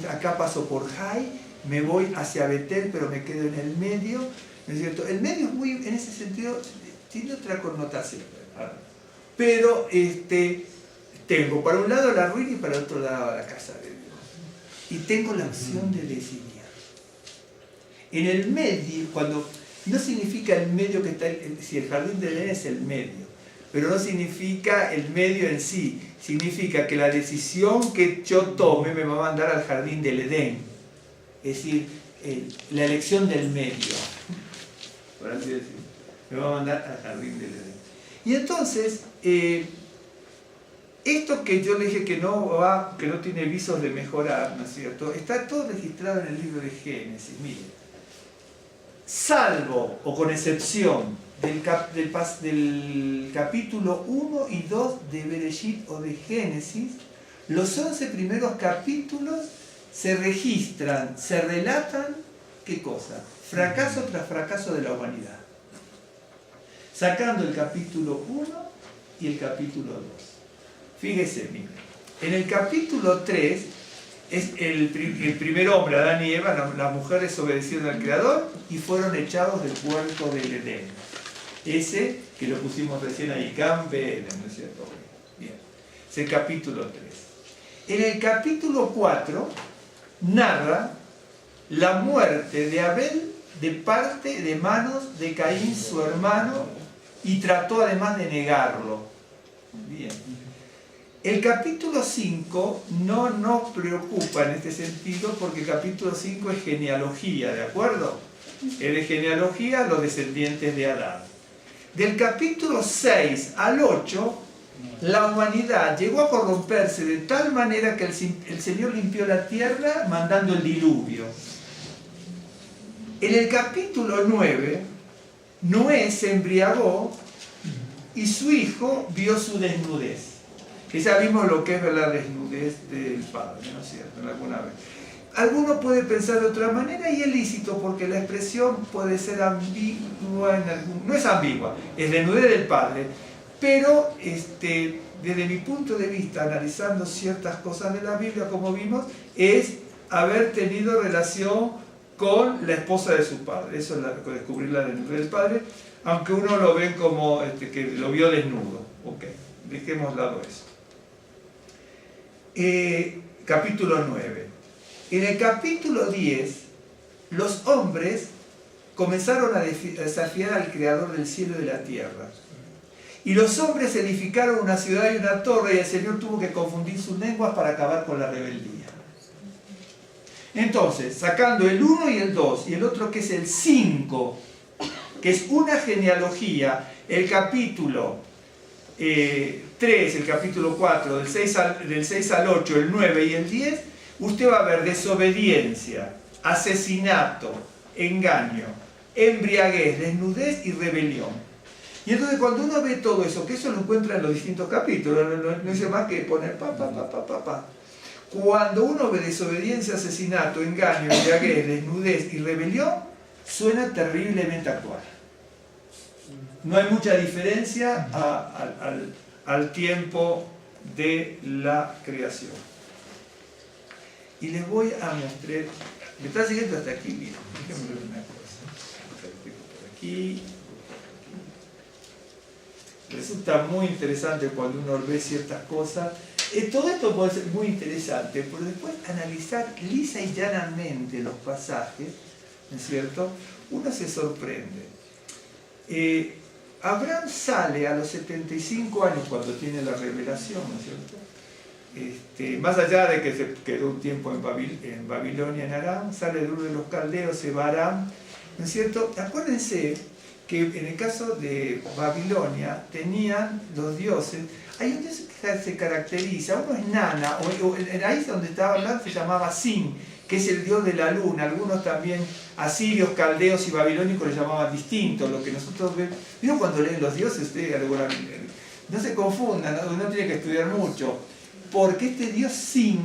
acá paso por Jai, me voy hacia Betel, pero me quedo en el medio, ¿no es cierto? El medio es muy, en ese sentido, tiene otra connotación. Pero tengo para un lado la ruina y para el otro lado la casa de Dios. Y tengo la opción de decidir. En el medio, cuando no significa el medio que está, si el jardín de Edén es el medio, pero no significa el medio en sí, significa que la decisión que yo tome me va a mandar al jardín del Edén, es decir, la elección del medio, por así decirlo, me va a mandar al jardín del Edén. Y entonces, esto que yo le dije que no tiene visos de mejorar, ¿no es cierto? Está todo registrado en el libro de Génesis, miren. Salvo o con excepción del capítulo 1 y 2 de Bereshit o de Génesis, los 11 primeros capítulos se registran, se relatan, ¿qué cosa? Fracaso tras fracaso de la humanidad. Sacando el capítulo 1 y el capítulo 2. Fíjese, miren, en el capítulo 3 es el primer hombre, Adán y Eva, las mujeres obedecieron al Creador y fueron echados del huerto del Edén. Ese que lo pusimos recién ahí, Campe, ¿no es cierto? Bien, es el capítulo 3. En el capítulo 4 narra la muerte de Abel de manos de Caín, su hermano, y trató además de negarlo. Bien. El capítulo 5 no nos preocupa en este sentido porque el capítulo 5 es genealogía, ¿de acuerdo? Es de genealogía los descendientes de Adán. Del capítulo 6 al 8, la humanidad llegó a corromperse de tal manera que el Señor limpió la tierra mandando el diluvio. En el capítulo 9, Noé se embriagó y su hijo vio su desnudez. Que ya vimos lo que es ver la desnudez del padre, ¿no es cierto? En alguna vez. Alguno puede pensar de otra manera y es lícito porque la expresión puede ser ambigua, no es ambigua, es desnudez del padre. Pero desde mi punto de vista, analizando ciertas cosas de la Biblia, como vimos, es haber tenido relación con la esposa de su padre. Eso es descubrir la desnudez del padre, aunque uno lo ve como que lo vio desnudo. Ok, dejemos de lado eso. Capítulo 9. En el capítulo 10, los hombres comenzaron a desafiar al Creador del cielo y de la tierra. Y los hombres edificaron una ciudad y una torre, y el Señor tuvo que confundir sus lenguas para acabar con la rebeldía. Entonces, sacando el 1 y el 2, y el otro que es el 5, que es una genealogía, el capítulo 3, el capítulo 4, del 6 al 8, el 9 y el 10, usted va a ver desobediencia, asesinato, engaño, embriaguez, desnudez y rebelión. Y entonces cuando uno ve todo eso, que eso lo encuentra en los distintos capítulos, no dice más que poner pa. Cuando uno ve desobediencia, asesinato, engaño, embriaguez, desnudez y rebelión, suena terriblemente actual. No hay mucha diferencia al tiempo de la creación. Y les voy a mostrar, ¿me está siguiendo hasta aquí? Miren, déjenme ver una cosa. Por aquí. Resulta muy interesante cuando uno ve ciertas cosas. Todo esto puede ser muy interesante, pero después analizar lisa y llanamente los pasajes, ¿no es cierto? Uno se sorprende. Abraham sale a los 75 años cuando tiene la revelación, ¿no es cierto? Más allá de que se quedó un tiempo en Babilonia, en Aram, sale de Ur de los Caldeos, se va a Aram, ¿no es cierto? Acuérdense que en el caso de Babilonia tenían los dioses, hay un dios que se caracteriza, uno es Nana, o ahí donde estaba hablando se llamaba Sin, que es el dios de la luna. Algunos también asirios, caldeos y babilónicos le llamaban distinto, lo que nosotros vemos. ¿Vieron cuando leen los dioses? Ustedes no se confundan, no tiene que estudiar mucho, porque este dios Sin,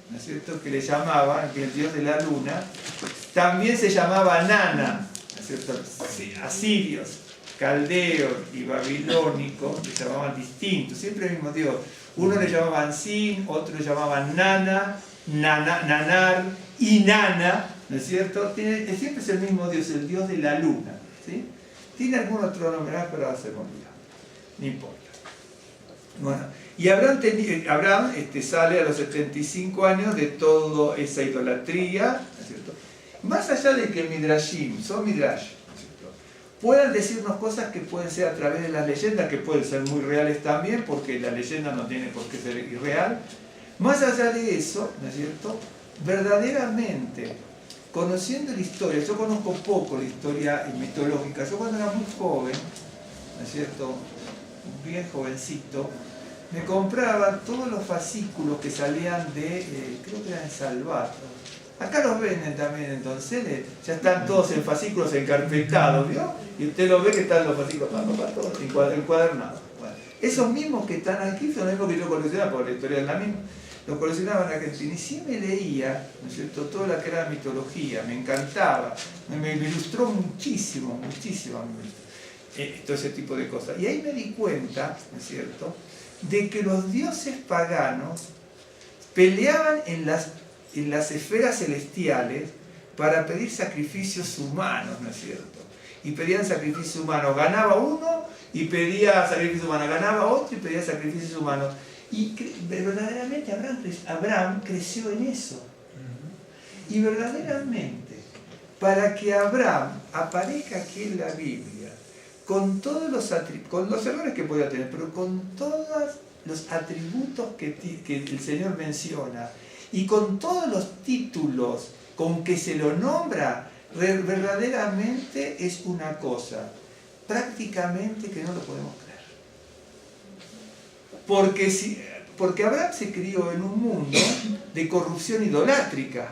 ¿no es cierto?, que le llamaban, que es el dios de la luna, también se llamaba Nana, ¿no es cierto? Sí, asirios, caldeos y babilónicos le llamaban distintos, siempre el mismo dios. Uno le llamaban Sin, otro le llamaban Nana, Nanar y Nana, ¿no es cierto? Siempre es el mismo dios, el dios de la luna, ¿sí? Tiene algún otro nombre, pero se me olvidó, no importa. Bueno, y Abraham sale a los 75 años de toda esa idolatría, ¿no es cierto? Más allá de que Midrashim, son Midrash, ¿no es cierto?, puedan decirnos cosas que pueden ser a través de las leyendas, que pueden ser muy reales también, porque la leyenda no tiene por qué ser irreal. Más allá de eso, ¿no es cierto?, verdaderamente, conociendo la historia, yo conozco poco la historia mitológica, yo cuando era muy joven, ¿no es cierto?, bien jovencito, me compraba todos los fascículos que salían de, creo que eran en Salvato. Acá los venden también en Donceles, ya están todos en fascículos encarpetados, ¿vio? Y usted lo ve que están los fascículos todos encuadernados. Bueno, esos mismos que están aquí son los mismos que yo coleccionaba, porque la historia es la misma. Los coleccionaba en Argentina y sí me leía, ¿no es cierto?, toda la que era mitología, me encantaba, me ilustró muchísimo todo ese tipo de cosas. Y ahí me di cuenta, ¿no es cierto?, de que los dioses paganos peleaban en las esferas celestiales para pedir sacrificios humanos, ¿no es cierto? Y pedían sacrificios humanos, ganaba uno y pedía sacrificios humanos, ganaba otro y pedía sacrificios humanos. Y verdaderamente Abraham creció en eso. Y verdaderamente, para que Abraham aparezca aquí en la Biblia, con todos los errores que podía tener, pero con todos los atributos que el Señor menciona, y con todos los títulos con que se lo nombra, verdaderamente es una cosa, prácticamente que no lo podemos creer. Porque Abraham se crió en un mundo de corrupción idolátrica,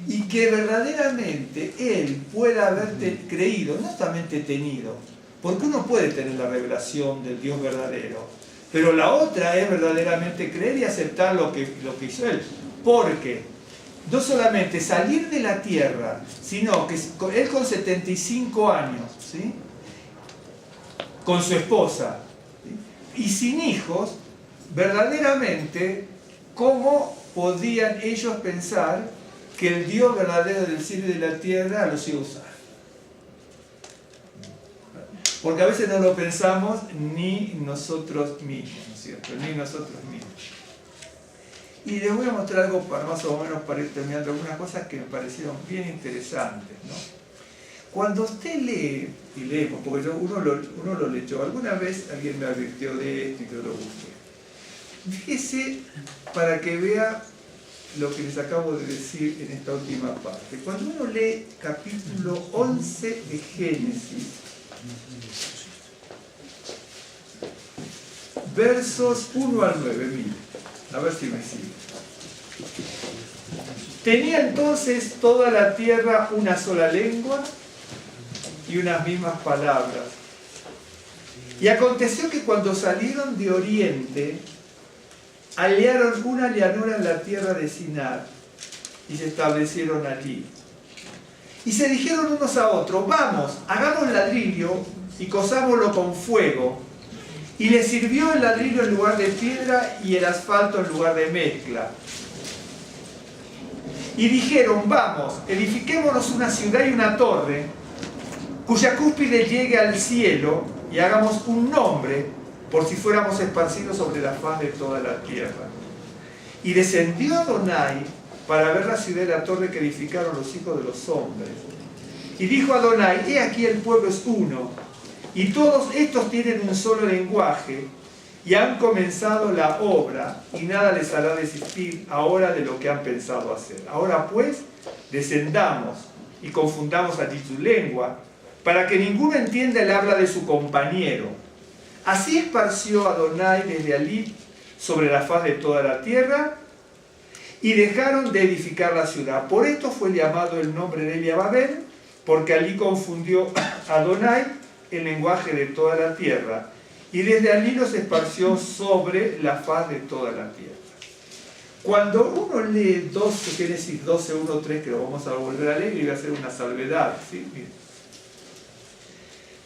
y que verdaderamente él pueda haber creído, no solamente tenido, porque uno puede tener la revelación del Dios verdadero, pero la otra es verdaderamente creer y aceptar lo que hizo él, porque no solamente salir de la tierra, sino que él con 75 años, ¿sí?, con su esposa, ¿sí?, y sin hijos, verdaderamente, ¿cómo podían ellos pensar que el Dios verdadero del cielo y de la tierra los iba a usar? Porque a veces no lo pensamos ni nosotros mismos, ¿no es cierto? Ni nosotros mismos. Y les voy a mostrar algo para más o menos para ir terminando, algunas cosas que me parecieron bien interesantes, ¿no? Cuando usted lee, y leemos, porque uno lo leyó, alguna vez alguien me advirtió de esto y que lo busqué. Fíjese para que vea lo que les acabo de decir en esta última parte. Cuando uno lee capítulo 11 de Génesis, versos 1 al 9, miren, a ver si me siguen. Tenía entonces toda la tierra una sola lengua y unas mismas palabras. Y aconteció que cuando salieron de oriente, hallaron una llanura en la tierra de Sinar y se establecieron allí. Y se dijeron unos a otros, vamos, hagamos ladrillo y cosámoslo con fuego. Y les sirvió el ladrillo en lugar de piedra y el asfalto en lugar de mezcla. Y dijeron, vamos, edifiquémonos una ciudad y una torre, cuya cúspide llegue al cielo, y hagamos un nombre, por si fuéramos esparcidos sobre la faz de toda la tierra. Y descendió Adonai para ver la ciudad y la torre que edificaron los hijos de los hombres. Y dijo Adonai, he aquí el pueblo es uno, y todos estos tienen un solo lenguaje, y han comenzado la obra, y nada les hará desistir ahora de lo que han pensado hacer. Ahora pues, descendamos y confundamos allí su lengua, para que ninguno entienda el habla de su compañero. Así esparció Adonai desde allí sobre la faz de toda la tierra, y dejaron de edificar la ciudad. Por esto fue llamado el nombre de ella Babel, porque allí confundió Adonai el lenguaje de toda la tierra, y desde allí los esparció sobre la faz de toda la tierra. Cuando uno lee Génesis 12, 1, 3, que lo vamos a volver a leer, y voy a hacer una salvedad, ¿sí? Miren.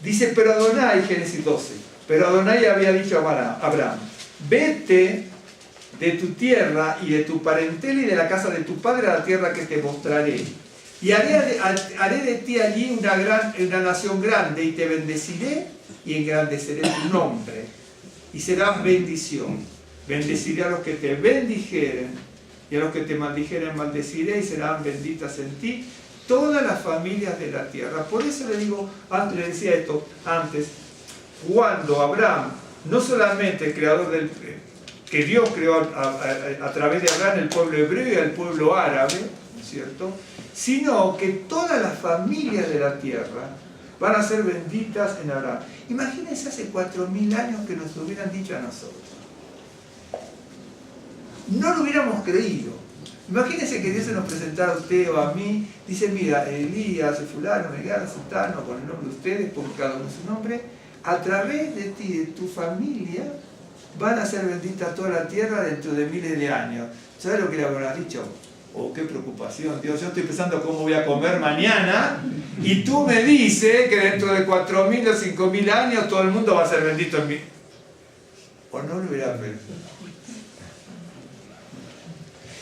Dice, pero Adonai, Génesis 12, pero Adonai había dicho a Abraham, vete de tu tierra y de tu parentela y de la casa de tu padre a la tierra que te mostraré. Y haré de ti allí una nación grande, y te bendeciré y engrandeceré tu nombre. Y serás bendición. Bendeciré a los que te bendijeren, y a los que te maldijeren maldeciré, y serán benditas en ti todas las familias de la tierra. Por eso le digo, antes le decía esto, antes, cuando Abraham, no solamente el creador que Dios creó a través de Abraham el pueblo hebreo y el pueblo árabe, ¿no es cierto?, sino que todas las familias de la tierra van a ser benditas en Abraham. Imagínense hace 4000 años que nos hubieran dicho a nosotros. No lo hubiéramos creído. Imagínense que Dios se nos presentara a usted o a mí, dice, mira, Elías, fulano, Megano, sultano, con el nombre de ustedes, por cada uno su nombre, a través de ti, de tu familia, van a ser benditas toda la tierra dentro de miles de años. ¿Sabes lo que le habrás dicho? Oh, qué preocupación, Dios, yo estoy pensando cómo voy a comer mañana, y tú me dices que dentro de 4000 o 5000 años todo el mundo va a ser bendito en mí. ¿O no lo hubiera pensado?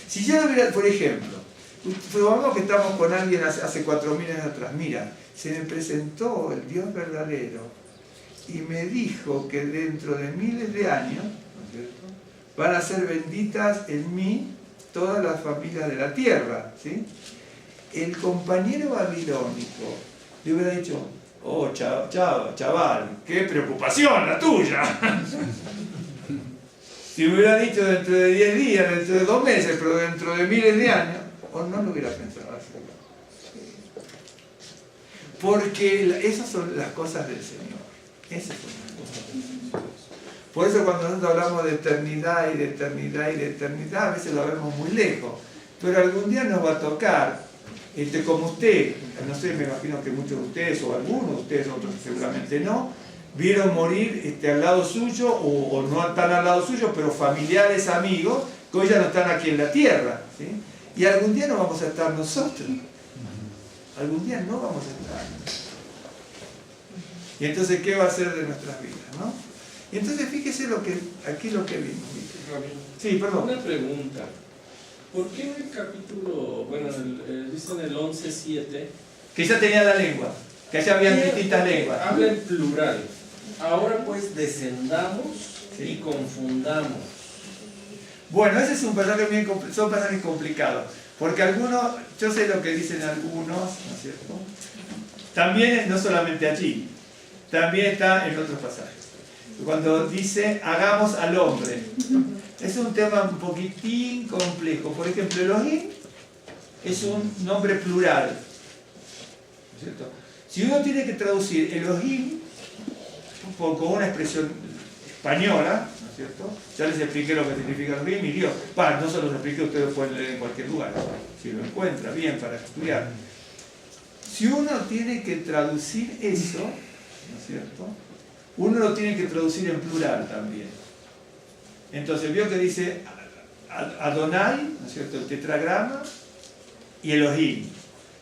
Si yo lo hubiera, por ejemplo, supongamos que estamos con alguien hace 4000 años atrás, mira, se me presentó el Dios verdadero y me dijo que dentro de miles de años, ¿no es cierto?, van a ser benditas en mí todas las familias de la tierra, ¿sí? El compañero babilónico le hubiera dicho, oh, chaval, qué preocupación la tuya. Si me hubiera dicho dentro de 10 días, dentro de 2 meses, pero dentro de miles de años, o no lo hubiera pensado así. Porque esas son las cosas del Señor. Esas son las cosas del Señor. Por eso cuando nosotros hablamos de eternidad y de eternidad y de eternidad, a veces lo vemos muy lejos. Pero algún día nos va a tocar, como usted, no sé, me imagino que muchos de ustedes, o algunos de ustedes, otros seguramente no, vieron morir al lado suyo, o no tan al lado suyo, pero familiares, amigos, que hoy ya no están aquí en la tierra, ¿sí? Y algún día no vamos a estar nosotros. Algún día no vamos a estar. Y entonces, ¿qué va a ser de nuestras vidas, no? Y entonces, fíjese aquí lo que vimos. Sí, perdón. Una pregunta. ¿Por qué en el capítulo, bueno, dice en el 11:7? Que ya tenía la lengua, que ya habían distintas lenguas. Habla en plural. Ahora pues descendamos, sí, y confundamos. Bueno, ese es un pasaje son pasajes complicados, porque algunos, yo sé lo que dicen algunos, ¿no es cierto? También, no solamente allí, también está en otros pasajes. Cuando dice hagamos al hombre. Es un tema un poquitín complejo. Por ejemplo, Elohim es un nombre plural, ¿cierto? Si uno tiene que traducir Elohim con una expresión española, ¿no es cierto? Ya les expliqué lo que significa Elohim y Dios. No se los expliqué, ustedes pueden leer en cualquier lugar, si lo encuentra bien para estudiar. Si uno tiene que traducir eso, ¿no es cierto? Uno lo tiene que traducir en plural también. Entonces vio que dice Adonai, ¿no es cierto?, el tetragrama, y Elohim.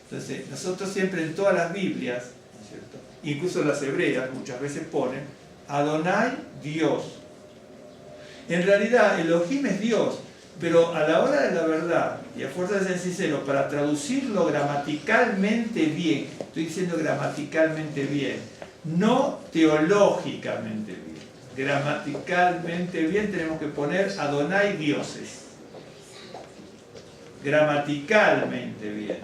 Entonces nosotros siempre en todas las Biblias, ¿no es cierto?, incluso las hebreas muchas veces ponen Adonai, Dios. En realidad Elohim es Dios, pero a la hora de la verdad, y a fuerza de ser sincero, para traducirlo gramaticalmente bien, estoy diciendo gramaticalmente bien, no teológicamente bien, gramaticalmente bien tenemos que poner Adonai dioses. Gramaticalmente bien.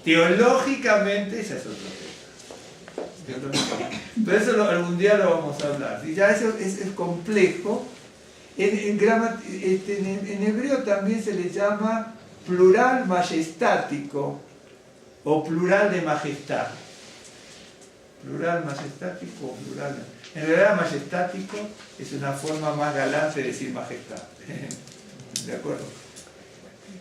Teológicamente, ese es otro tema. Pero eso algún día lo vamos a hablar. Y ya eso es complejo. En hebreo también se le llama plural majestático o plural de majestad. Plural majestático o plural. En realidad majestático es una forma más galante de decir majestad. ¿De acuerdo?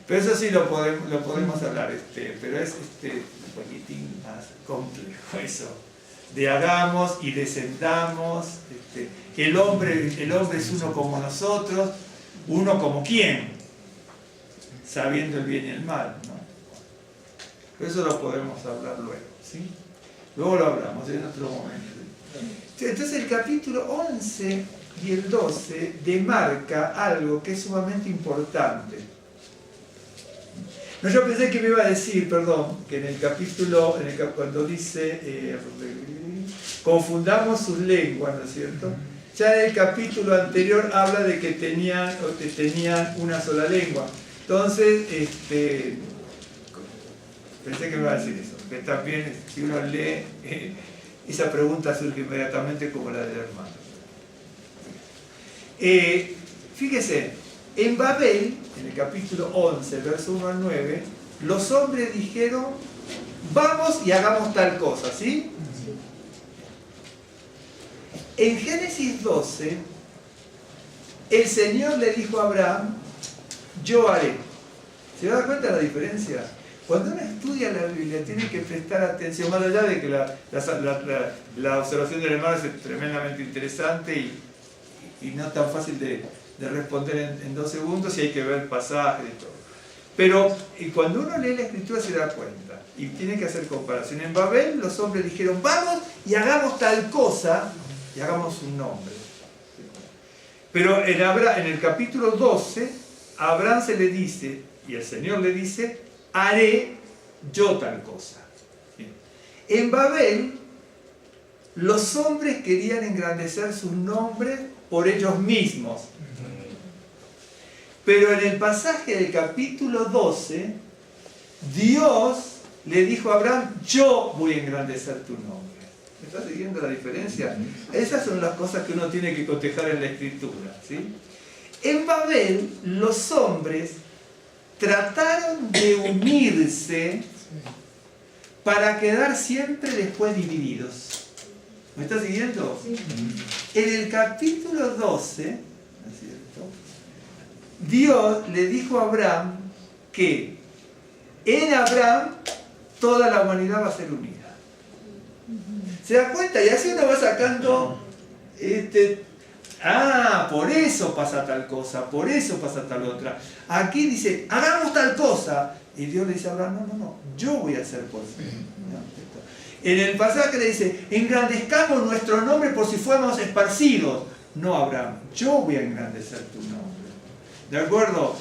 Pero eso sí lo podemos hablar, pero es un poquitín más complejo eso. De hagamos y descendamos. El hombre es uno como nosotros. ¿Uno como quién? Sabiendo el bien y el mal, ¿no? Pero eso lo podemos hablar luego, ¿sí? Luego lo hablamos en otro momento. Entonces el capítulo 11 y el 12 demarca algo que es sumamente importante. No, yo pensé que me iba a decir, perdón, que en el capítulo, cuando dice confundamos sus lenguas, ¿no es cierto? Ya en el capítulo anterior habla de que tenían una sola lengua. Entonces, pensé que me iba a decir eso, que también si uno lee, esa pregunta surge inmediatamente como la del hermano. Fíjese, en Babel, en el capítulo 11, verso 1 al 9, los hombres dijeron, vamos y hagamos tal cosa, ¿sí? En Génesis 12, el Señor le dijo a Abraham, yo haré. ¿Se da cuenta de la diferencia? Cuando uno estudia la Biblia tiene que prestar atención, más allá de que la observación del hermano es tremendamente interesante y no tan fácil de responder en 2 segundos, y hay que ver pasajes y todo. Pero cuando uno lee la Escritura se da cuenta y tiene que hacer comparación. En Babel los hombres dijeron, vamos y hagamos tal cosa y hagamos un nombre. Pero en el capítulo 12, a Abraham se le dice, y el Señor le dice, haré yo tal cosa. En Babel, los hombres querían engrandecer sus nombres por ellos mismos. Pero en el pasaje del capítulo 12, Dios le dijo a Abraham, yo voy a engrandecer tu nombre. ¿Me estás siguiendo la diferencia? Esas son las cosas que uno tiene que cotejar en la Escritura, ¿sí? En Babel, los hombres trataron de unirse para quedar siempre después divididos. ¿Me estás siguiendo? Sí. En el capítulo 12, ¿no es cierto?, Dios le dijo a Abraham que en Abraham toda la humanidad va a ser unida. ¿Se da cuenta? Y así uno va sacando, por eso pasa tal cosa, por eso pasa tal otra. Aquí dice, hagamos tal cosa. Y Dios le dice a Abraham, no, yo voy a hacer por ti. En el pasaje le dice, engrandezcamos nuestro nombre por si fuéramos esparcidos. No, Abraham, yo voy a engrandecer tu nombre. ¿De acuerdo?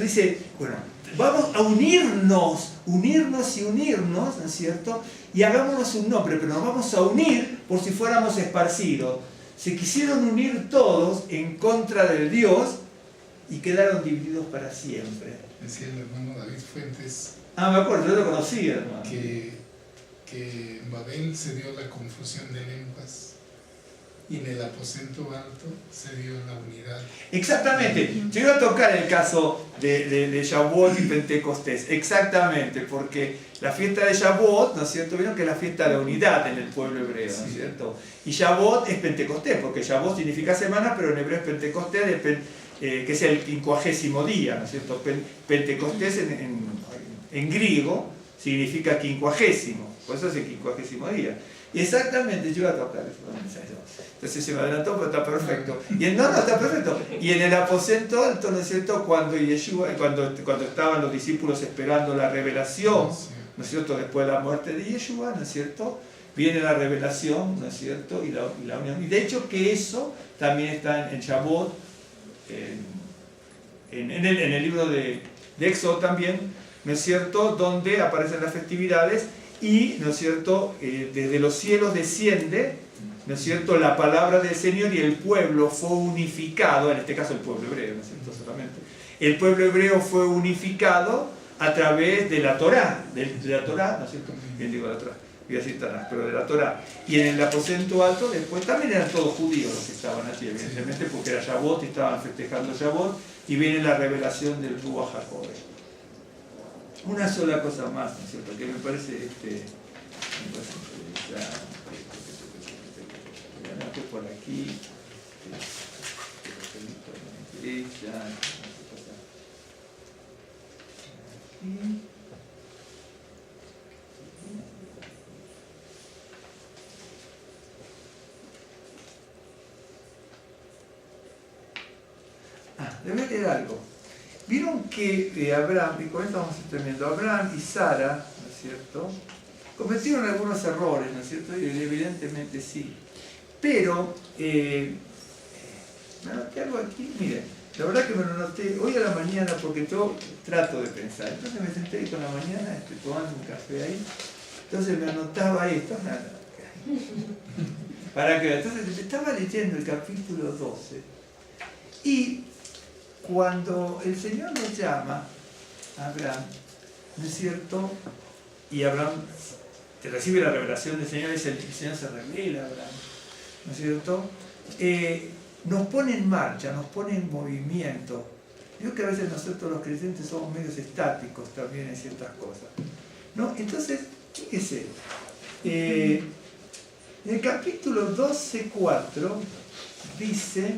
Dice, bueno, vamos a unirnos, ¿no es cierto? Y hagámonos un nombre, pero nos vamos a unir por si fuéramos esparcidos. Se quisieron unir todos en contra del Dios y quedaron divididos para siempre. Decía el hermano David Fuentes. Me acuerdo, yo lo conocía, hermano. Que en Babel se dio la confusión de lenguas y en el aposento alto se dio la unidad. Exactamente. Yo iba a tocar el caso de Shavuot y Pentecostés. Exactamente, porque la fiesta de Shavuot, ¿no es cierto? Vieron que es la fiesta de la unidad en el pueblo hebreo, ¿no es cierto? Y Shavuot es Pentecostés, porque Shavuot significa semana, pero en hebreo es Pentecostés, que es el 50º día, ¿no es cierto? Pentecostés en griego significa 50º, por eso es el 50º día. Y exactamente, yo iba a tocar eso. Entonces se me adelantó, pero está perfecto. Y no, está perfecto. Y en el aposento alto, ¿no es cierto? Cuando estaban los discípulos esperando la revelación, ¿no es cierto? Después de la muerte de Yeshua, ¿no es cierto? Viene la revelación, ¿no es cierto? Y la unión. Y de hecho que eso también está en Shavuot, en el libro de Éxodo también, ¿no es cierto? Donde aparecen las festividades y, ¿no es cierto? Desde los cielos desciende, ¿no es cierto?, la palabra del Señor y el pueblo fue unificado, en este caso el pueblo hebreo, ¿no es cierto?, solamente. El pueblo hebreo fue unificado a través de la Torá, ¿no es cierto? Bien digo la Torá, voy a decir Tanaj, pero de la Torá. Y en el aposento alto después también eran todos judíos los que estaban allí, evidentemente, porque era Shavuot y estaban festejando Shavuot, y viene la revelación del Ruach HaKodesh. Una sola cosa más, ¿no es cierto?, que me parece por aquí, debe leer algo. Vieron que Abraham, y con esto vamos a ir terminando, Abraham y Sara, ¿no es cierto?, cometieron algunos errores, ¿no es cierto?, y evidentemente sí. Pero, me anoté algo aquí, miren, la verdad que me lo anoté hoy a la mañana porque yo trato de pensar. Entonces me senté ahí con la mañana, tomando un café ahí, entonces me anotaba esto, nada. Para que, entonces estaba leyendo el capítulo 12 y cuando el Señor nos llama a Abraham, ¿no es cierto? Y Abraham te recibe la revelación del Señor, el Señor se revela a Abraham, ¿no es cierto? Nos pone en marcha, nos pone en movimiento. Yo creo que a veces nosotros los creyentes somos medios estáticos también en ciertas cosas, ¿no? Entonces, fíjese, en el capítulo 12:4 dice: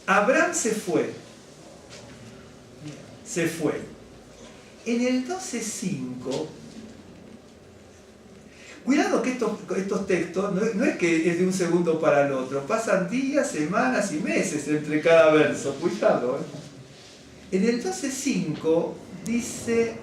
Abraham se fue. En el 12:5, cuidado que estos textos no es que es de un segundo para el otro, pasan días, semanas y meses entre cada verso, cuidado. En el 12:5 dice,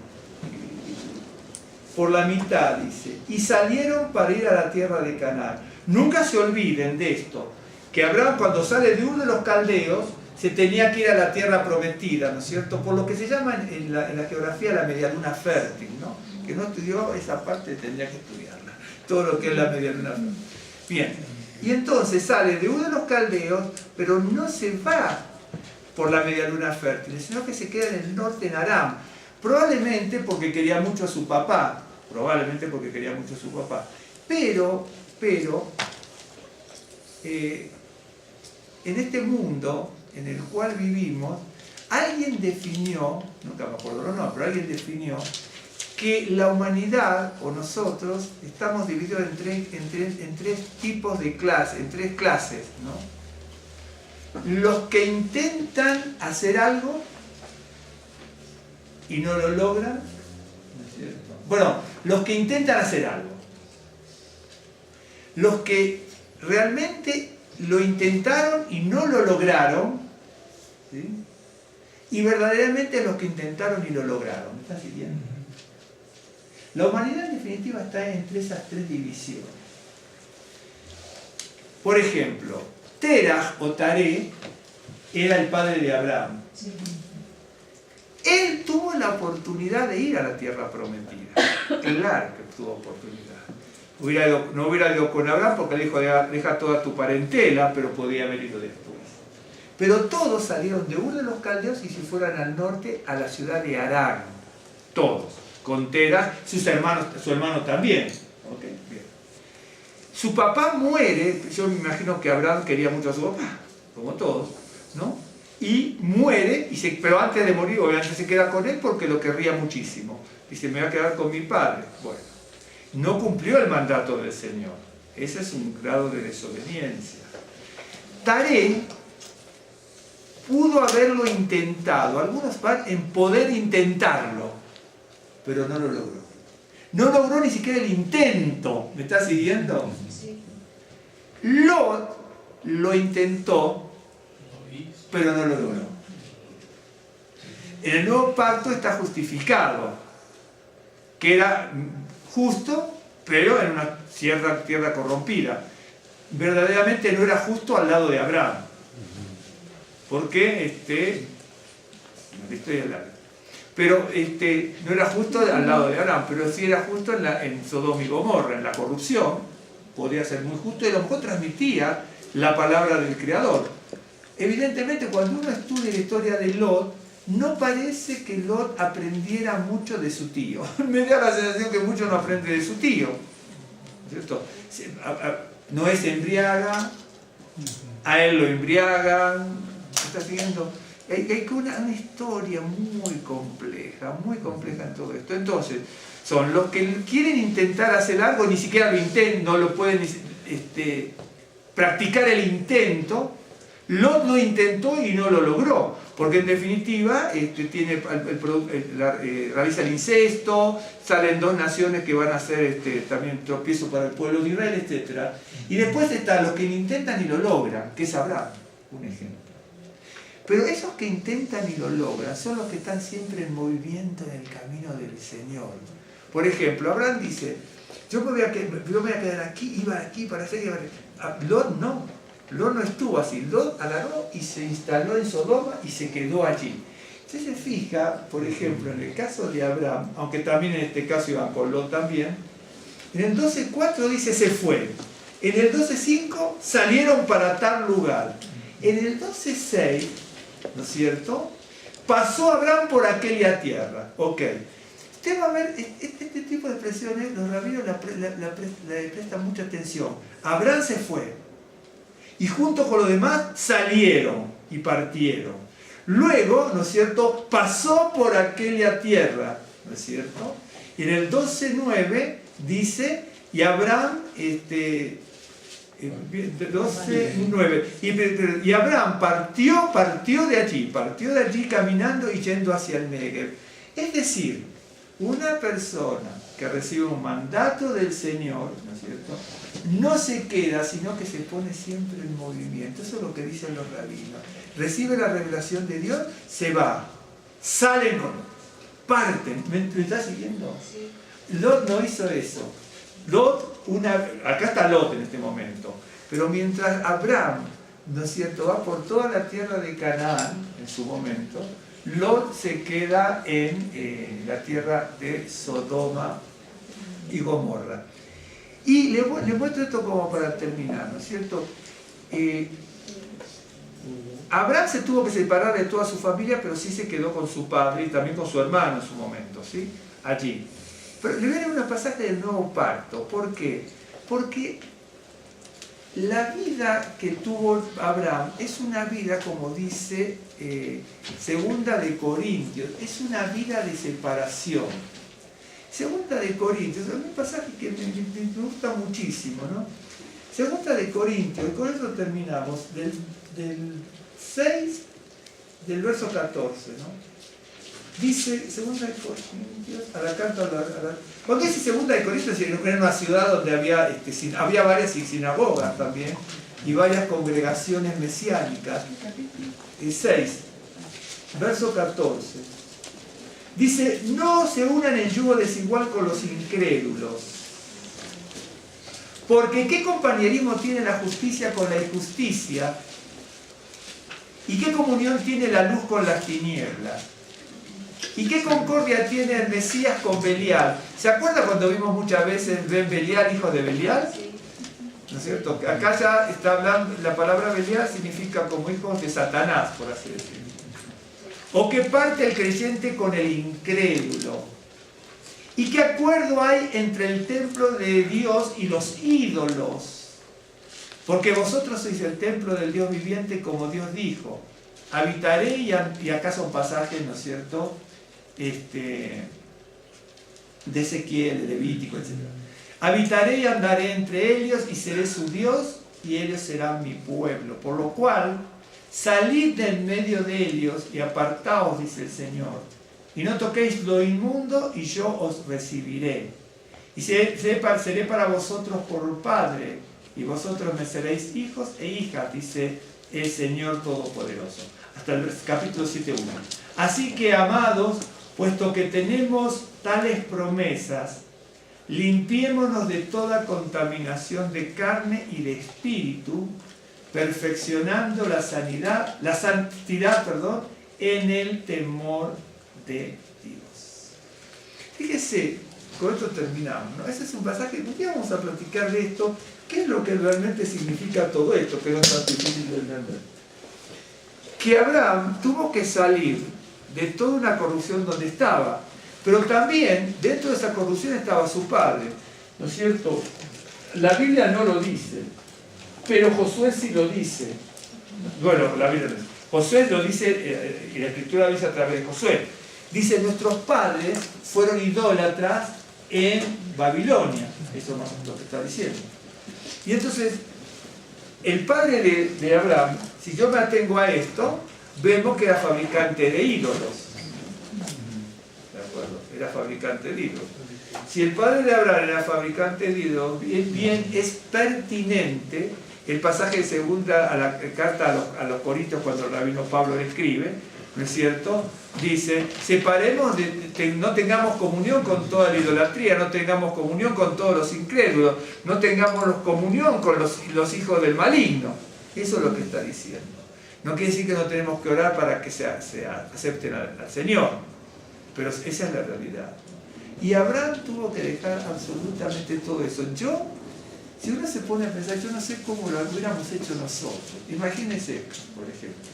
por la mitad dice, y salieron para ir a la tierra de Canaán. Nunca se olviden de esto, que Abraham cuando sale de uno de los caldeos se tenía que ir a la tierra prometida, ¿no es cierto? Por lo que se llama en la geografía la medialuna fértil, ¿no? Que no estudió esa parte, tendría que estudiarla, todo lo que es la medialuna fértil. Bien, y entonces sale de uno de los caldeos, pero no se va por la medialuna fértil, sino que se queda en el norte, en Aram, probablemente porque quería mucho a su papá, pero en este mundo en el cual vivimos, alguien definió, nunca me acuerdo los nombres, pero alguien definió que la humanidad, o nosotros, estamos divididos en tres tipos de clases, en tres clases, ¿no? Los que intentan hacer algo y no lo logran, ¿no es cierto? Bueno, los que intentan hacer algo, los que realmente lo intentaron y no lo lograron, ¿sí? Y verdaderamente los que intentaron y lo lograron. ¿Me estás siguiendo? La humanidad en definitiva está entre esas tres divisiones. Por ejemplo, Terah o Taré era el padre de Abraham. Sí. Él tuvo la oportunidad de ir a la tierra prometida. Claro que tuvo oportunidad. No hubiera ido con Abraham porque le dijo: deja toda tu parentela, pero podía haber ido después. Pero todos salieron de uno de los caldeos y se fueron al norte a la ciudad de Harán. Todos. Con Terah, su hermano también. Okay, bien. Su papá muere, yo me imagino que Abraham quería mucho a su papá, como todos, ¿no? Y muere, pero antes de morir obviamente se queda con él porque lo querría muchísimo. Dice, me voy a quedar con mi padre. Bueno, no cumplió el mandato del Señor. Ese es un grado de desobediencia. Taré pudo haberlo intentado, algunos van en poder intentarlo, pero no lo logró. No logró ni siquiera el intento. ¿Me está siguiendo? Sí. Lot lo intentó, pero no lo logró. En el nuevo pacto está justificado, que era justo, pero en una tierra corrompida. Verdaderamente no era justo al lado de Abraham, porque no estoy hablando. Pero no era justo al lado de Abraham, pero sí era justo en Sodoma y Gomorra, en la corrupción. Podía ser muy justo y a lo mejor transmitía la palabra del Creador. Evidentemente, cuando uno estudia la historia de Lot, no parece que Lot aprendiera mucho de su tío. Me da la sensación que mucho no aprende de su tío, ¿cierto? Noé se embriaga, a él lo embriagan. ¿Me está siguiendo? Hay una historia muy compleja en todo esto. Entonces, son los que quieren intentar hacer algo, ni siquiera lo intentan, no lo pueden practicar el intento. Lot lo intentó y no lo logró, porque en definitiva realiza el incesto, salen dos naciones que van a ser también tropiezo para el pueblo de Israel, etc. Y después están los que lo intentan y lo logran, que es Abraham, un ejemplo. Pero esos que intentan y lo logran son los que están siempre en movimiento en el camino del Señor. Por ejemplo, Abraham dice, yo me voy a quedar aquí, iba aquí para hacer... Lot no estuvo así. Lot agarró y se instaló en Sodoma y se quedó allí. Si se fija, por ejemplo, en el caso de Abraham, aunque también en este caso iban con Lot también, en el 12.4 dice se fue. En el 12.5 salieron para tal lugar. En el 12.6, ¿no es cierto?, pasó Abraham por aquella tierra. Ok. Usted va a ver, este tipo de expresiones, los rabinos le prestan mucha atención. Abraham se fue. Y junto con los demás salieron y partieron. Luego, ¿no es cierto?, pasó por aquella tierra, ¿no es cierto? Y en el 12.9 dice, y Abraham, 12.9, y Abraham partió de allí caminando y yendo hacia el Negev. Es decir, una persona que recibe un mandato del Señor, ¿no es cierto?, no se queda, sino que se pone siempre en movimiento. Eso es lo que dicen los rabinos. Recibe la revelación de Dios, se va, salen, parten. ¿Me está siguiendo? Sí. Lot no hizo eso. Acá está Lot en este momento. Pero mientras Abraham, ¿no es cierto?, va por toda la tierra de Canaán en su momento, Lot se queda en la tierra de Sodoma y Gomorra. Y le muestro esto como para terminar, ¿no es cierto? Abraham se tuvo que separar de toda su familia, pero sí se quedó con su padre y también con su hermano en su momento, ¿sí? Allí. Pero le voy a leer una pasaje del Nuevo Pacto. ¿Por qué? Porque la vida que tuvo Abraham es una vida, como dice Segunda de Corintios, es una vida de separación. Segunda de Corintios, es un pasaje que me gusta muchísimo, ¿no? Segunda de Corintios, y con eso terminamos, del 6, del verso 14, ¿no? Dice, Segunda de Corintios, cuando dice Segunda de Corintios, era una ciudad donde había varias sinagogas también, y varias congregaciones mesiánicas. 6, verso 14. Dice, no se unan en yugo desigual con los incrédulos. Porque ¿qué compañerismo tiene la justicia con la injusticia? ¿Y qué comunión tiene la luz con las tinieblas? ¿Y qué concordia tiene el Mesías con Belial? ¿Se acuerda cuando vimos muchas veces Ben Belial, hijo de Belial? ¿No es cierto? Acá ya está hablando, la palabra Belial significa como hijos de Satanás, por así decirlo. ¿O qué parte el creyente con el incrédulo? ¿Y qué acuerdo hay entre el templo de Dios y los ídolos? Porque vosotros sois el templo del Dios viviente, como Dios dijo. Habitaré, y acá son pasajes, ¿no es cierto?, de Ezequiel, de Levítico, etc. Habitaré y andaré entre ellos, y seré su Dios, y ellos serán mi pueblo. Por lo cual, salid de en medio de ellos, y apartaos, dice el Señor. Y no toquéis lo inmundo, y yo os recibiré. Y seré para vosotros por Padre, y vosotros me seréis hijos e hijas, dice el Señor Todopoderoso. Hasta el capítulo 7:1. Así que, amados, puesto que tenemos tales promesas, limpiémonos de toda contaminación de carne y de espíritu, perfeccionando la santidad, en el temor de Dios. Fíjese, con esto terminamos, ¿no? Ese es un pasaje que un día vamos a platicar de esto, qué es lo que realmente significa todo esto, que no es tan difícil de entender. Que Abraham tuvo que salir de toda una corrupción donde estaba, pero también dentro de esa corrupción estaba su padre, ¿no es cierto? La Biblia no lo dice, pero Josué sí lo dice. Bueno, la Biblia no dice. Josué lo dice, y la Escritura lo dice a través de Josué. Dice, nuestros padres fueron idólatras en Babilonia. Eso no es lo que está diciendo. Y entonces, el padre de Abraham, si yo me atengo a esto, vemos que era fabricante de ídolos. ¿De acuerdo? Era fabricante de ídolos. Si el padre de Abraham era fabricante de ídolos, bien es pertinente el pasaje de segunda a la carta a los Corintios, cuando el rabino Pablo le escribe, ¿no es cierto? Dice, separemos, no tengamos comunión con toda la idolatría, no tengamos comunión con todos los incrédulos, no tengamos comunión con los hijos del maligno. Eso es lo que está diciendo. No quiere decir que no tenemos que orar para que se acepten al Señor, pero esa es la realidad. Y Abraham tuvo que dejar absolutamente todo eso. Si uno se pone a pensar, yo no sé cómo lo hubiéramos hecho nosotros. Imagínense, por ejemplo.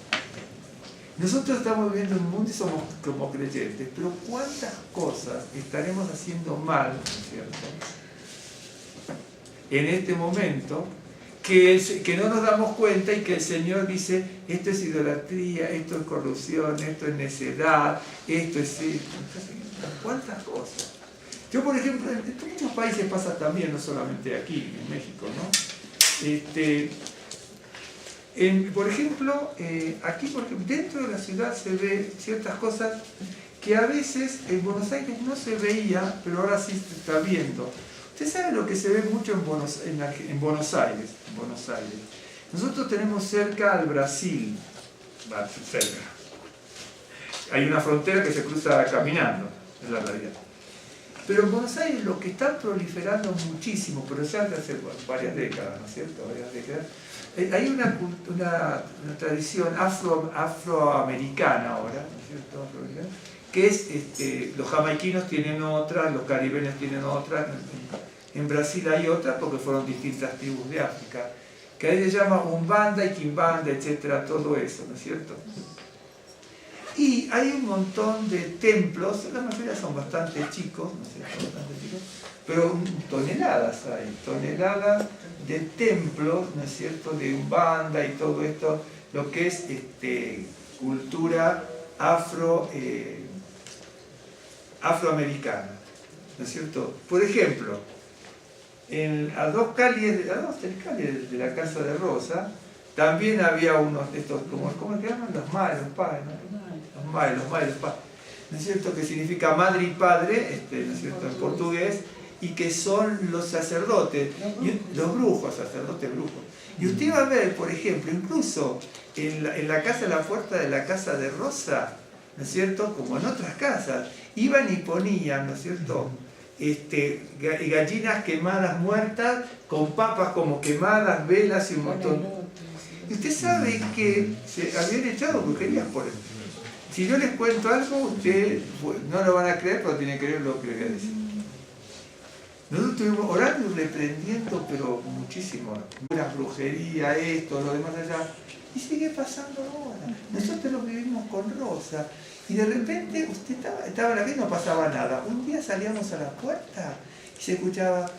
Nosotros estamos viviendo en un mundo y somos como creyentes, pero ¿cuántas cosas estaremos haciendo mal, ¿no es cierto?, en este momento, que no nos damos cuenta y que el Señor dice, esto es idolatría, esto es corrupción, esto es necedad, esto es esto. ¿Cuántas cosas? Yo, por ejemplo, en muchos países pasa también, no solamente aquí, en México, ¿no? Por ejemplo, aquí, dentro de la ciudad se ve ciertas cosas que a veces en Buenos Aires no se veía, pero ahora sí se está viendo. Usted sabe lo que se ve mucho en Buenos Aires. Nosotros tenemos cerca al Brasil, cerca. Hay una frontera que se cruza caminando, es la realidad. Pero en Buenos Aires lo que está proliferando muchísimo, pero ya desde hace varias décadas, ¿no es cierto? Varias décadas. Hay una tradición afroamericana ahora, ¿no es cierto? Que es, los jamaiquinos tienen otra, los caribeños tienen otra, en Brasil hay otra porque fueron distintas tribus de África, que ahí se llama Umbanda y Quimbanda, etcétera, todo eso, ¿no es cierto? Y hay un montón de templos, la mayoría son bastante chicos, ¿no es cierto? Bastante chicos, pero toneladas de templos, ¿no es cierto?, de Umbanda y todo esto, lo que es cultura afroamericana, ¿no es cierto? Por ejemplo, a tres calles de la casa de Rosa, también había unos de estos, ¿cómo se llaman? Los padres, ¿no es cierto?, que significa madre y padre, ¿no es cierto?, en portugués, y que son los sacerdotes, los brujos, sacerdotes brujos. Y usted va a ver, por ejemplo, incluso en la puerta de la casa de Rosa, ¿no es cierto?, como en otras casas, iban y ponían, ¿no es cierto?, gallinas quemadas muertas, con papas como quemadas, velas y un montón. Y usted sabe que se habían echado brujerías por eso. Si yo les cuento algo, ustedes no lo van a creer, pero tienen que creer lo que les voy a decir. Nosotros estuvimos orando y reprendiendo, pero muchísimo. Una brujería, esto, lo demás allá. Y sigue pasando ahora. Nosotros lo vivimos con Rosa. Y de repente usted estaba en la calle y no pasaba nada. Un día salíamos a la puerta y se escuchaba...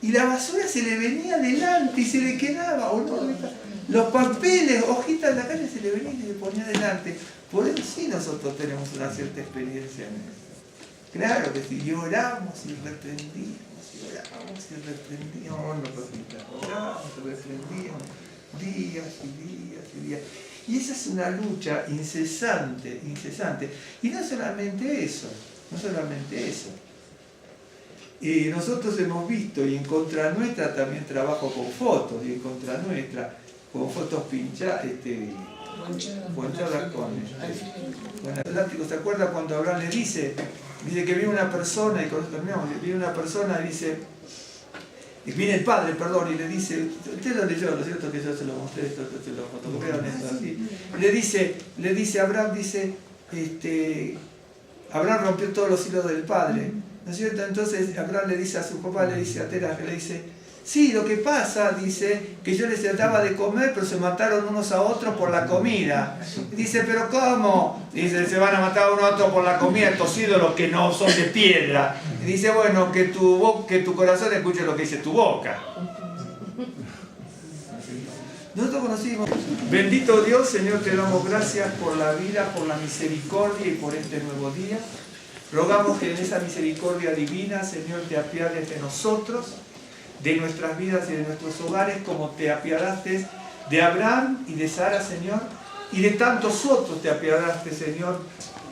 Y la basura se le venía delante y se le quedaba, o no, los papeles, hojitas en la calle se le venía y se le ponía delante. Por eso sí nosotros tenemos una cierta experiencia en eso. Claro que sí, lloramos y reprendimos, oramos y reprendíamos, días y días y días. Y esa es una lucha incesante. Y no solamente eso. Y lasotros hemos visto, y en contra nuestra también trabajo con fotos, y en contra nuestra, con fotos pinchadas, ponchadas con el plástico. ¿Se acuerda cuando Abraham le dice que viene una persona, y con esto terminamos, viene una persona y dice, y viene el padre, perdón, y le dice, usted lo leyó, ¿no es cierto? Que yo se lo mostré, esto se lo fotocopiaron, esto así. Le dice Abraham, Abraham rompió todos los hilos del padre, ¿no es cierto? Entonces Abraham le dice a su papá, le dice a Terah, le dice, sí, lo que pasa, dice, que yo les daba de comer, pero se mataron unos a otros por la comida. Dice, ¿pero cómo? Dice, se van a matar uno a otro por la comida, estos ídolos que no son de piedra. Y dice, bueno, que tu corazón escuche lo que dice tu boca. Nosotros conocimos. Bendito Dios, Señor, te damos gracias por la vida, por la misericordia y por este nuevo día. Rogamos que en esa misericordia divina, Señor, te apiades de nosotros, de nuestras vidas y de nuestros hogares, como te apiadaste de Abraham y de Sara, Señor, y de tantos otros te apiadaste, Señor,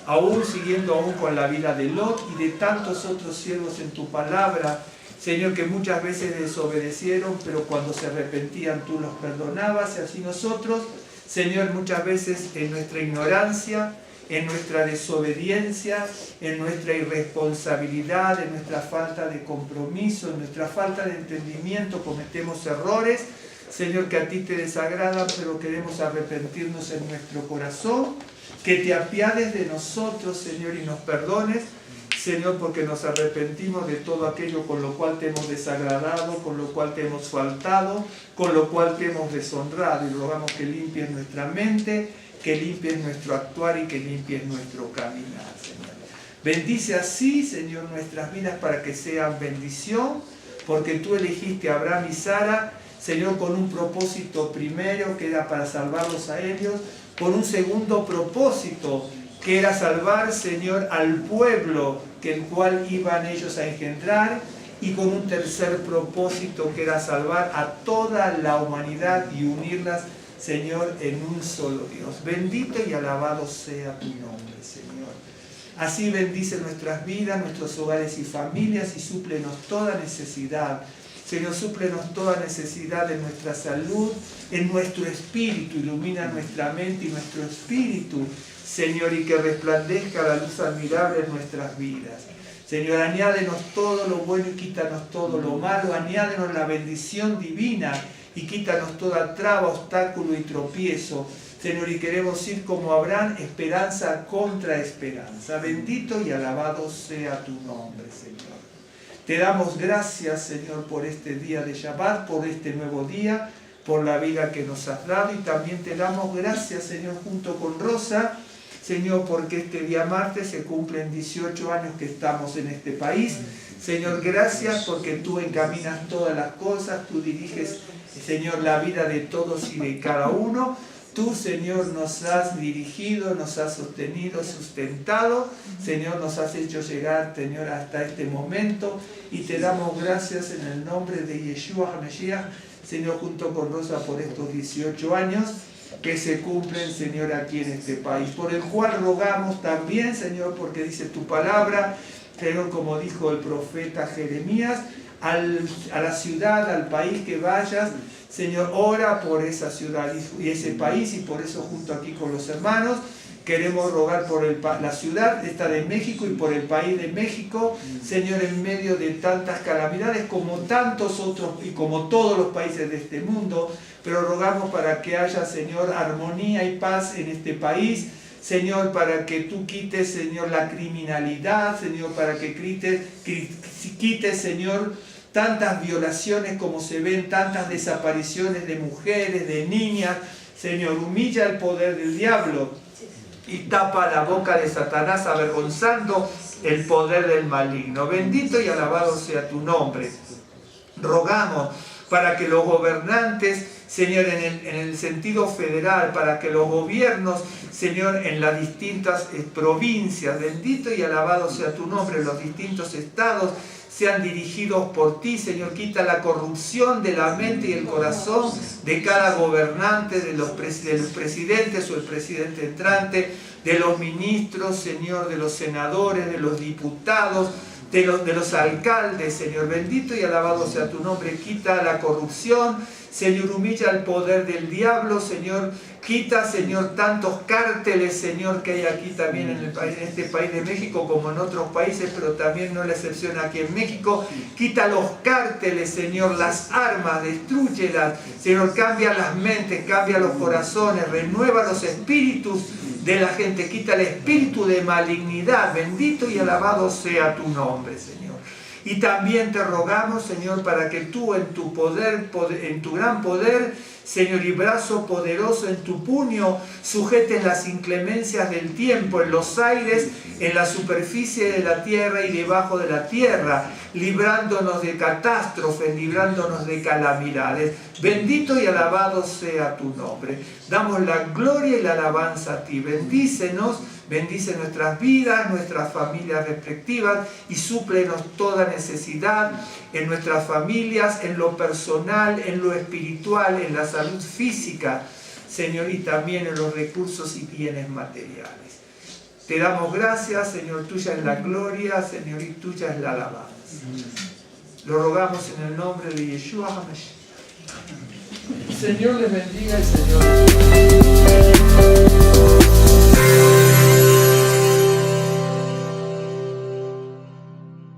aún siguiendo aún con la vida de Lot, y de tantos otros siervos en tu palabra, Señor, que muchas veces desobedecieron, pero cuando se arrepentían tú los perdonabas, y así nosotros, Señor, muchas veces en nuestra ignorancia, en nuestra desobediencia, en nuestra irresponsabilidad, en nuestra falta de compromiso, en nuestra falta de entendimiento, cometemos errores, Señor, que a ti te desagradan, pero queremos arrepentirnos en nuestro corazón, que te apiades de nosotros, Señor, y nos perdones, Señor, porque nos arrepentimos de todo aquello con lo cual te hemos desagradado, con lo cual te hemos faltado, con lo cual te hemos deshonrado, y rogamos que limpies nuestra mente, que limpies nuestro actuar y que limpies nuestro caminar, Señor. Bendice así, Señor, nuestras vidas para que sean bendición, porque tú elegiste a Abraham y Sara, Señor, con un propósito primero, que era para salvarlos a ellos, con un segundo propósito, que era salvar, Señor, al pueblo que el cual iban ellos a engendrar, y con un tercer propósito, que era salvar a toda la humanidad y unirlas, Señor, en un solo Dios. Bendito y alabado sea tu nombre, Señor. Así bendice nuestras vidas, nuestros hogares y familias, y súplenos toda necesidad. Señor, súplenos toda necesidad en nuestra salud, en nuestro espíritu. Ilumina nuestra mente y nuestro espíritu, Señor, y que resplandezca la luz admirable en nuestras vidas. Señor, añádenos todo lo bueno y quítanos todo lo malo. Añádenos la bendición divina y quítanos toda traba, obstáculo y tropiezo. Señor, y queremos ir como Abraham, esperanza contra esperanza. Bendito y alabado sea tu nombre, Señor. Te damos gracias, Señor, por este día de Shabbat, por este nuevo día, por la vida que nos has dado, y también te damos gracias, Señor, junto con Rosa, Señor, porque este día martes se cumplen 18 años que estamos en este país. Señor, gracias porque tú encaminas todas las cosas, tú diriges, Señor, la vida de todos y de cada uno. Tú, Señor, nos has dirigido, nos has sostenido, sustentado. Señor, nos has hecho llegar, Señor, hasta este momento. Y te damos gracias en el nombre de Yeshua HaMashiach, Señor, junto con Rosa, por estos 18 años que se cumplen, Señor, aquí en este país. Por el cual rogamos también, Señor, porque dice tu palabra, Señor, como dijo el profeta Jeremías, a la ciudad, al país que vayas, Señor, ora por esa ciudad y ese país, y por eso junto aquí con los hermanos queremos rogar por la ciudad esta de México y por el país de México, Señor, en medio de tantas calamidades como tantos otros y como todos los países de este mundo, pero rogamos para que haya, Señor, armonía y paz en este país, Señor, para que tú quites, Señor, la criminalidad, Señor, para que quites, Señor, tantas violaciones como se ven, tantas desapariciones de mujeres, de niñas, Señor, humilla el poder del diablo y tapa la boca de Satanás, avergonzando el poder del maligno. Bendito y alabado sea tu nombre. Rogamos para que los gobernantes, Señor, en el sentido federal, para que los gobiernos, Señor, en las distintas provincias, bendito y alabado sea tu nombre, los distintos estados, sean dirigidos por ti, Señor. Quita la corrupción de la mente y el corazón de cada gobernante, de los presidentes o el presidente entrante, de los ministros, Señor, de los senadores, de los diputados, de los alcaldes, Señor. Bendito y alabado sea tu nombre. Quita la corrupción, Señor. Humilla el poder del diablo, Señor. Quita, Señor, tantos cárteles, Señor, que hay aquí también en este país de México, como en otros países, pero también no es la excepción aquí en México. Quita los cárteles, Señor, las armas, destrúyelas, Señor. Cambia las mentes, cambia los corazones, renueva los espíritus de la gente. Quita el espíritu de malignidad. Bendito y alabado sea tu nombre, Señor. Y también te rogamos, Señor, para que tú en tu poder, en tu gran poder, Señor, y brazo poderoso en tu puño, sujetes las inclemencias del tiempo en los aires, en la superficie de la tierra y debajo de la tierra, librándonos de catástrofes, librándonos de calamidades. Bendito y alabado sea tu nombre. Damos la gloria y la alabanza a ti. Bendícenos, bendice nuestras vidas, nuestras familias respectivas y súplenos toda necesidad en nuestras familias, en lo personal, en lo espiritual, en la salud física, Señor, y también en los recursos y bienes materiales. Te damos gracias, Señor, tuya es la gloria, Señor, y tuya es la alabanza. Lo rogamos en el nombre de Yeshua HaMashiach. Señor les bendiga y Señor les bendiga.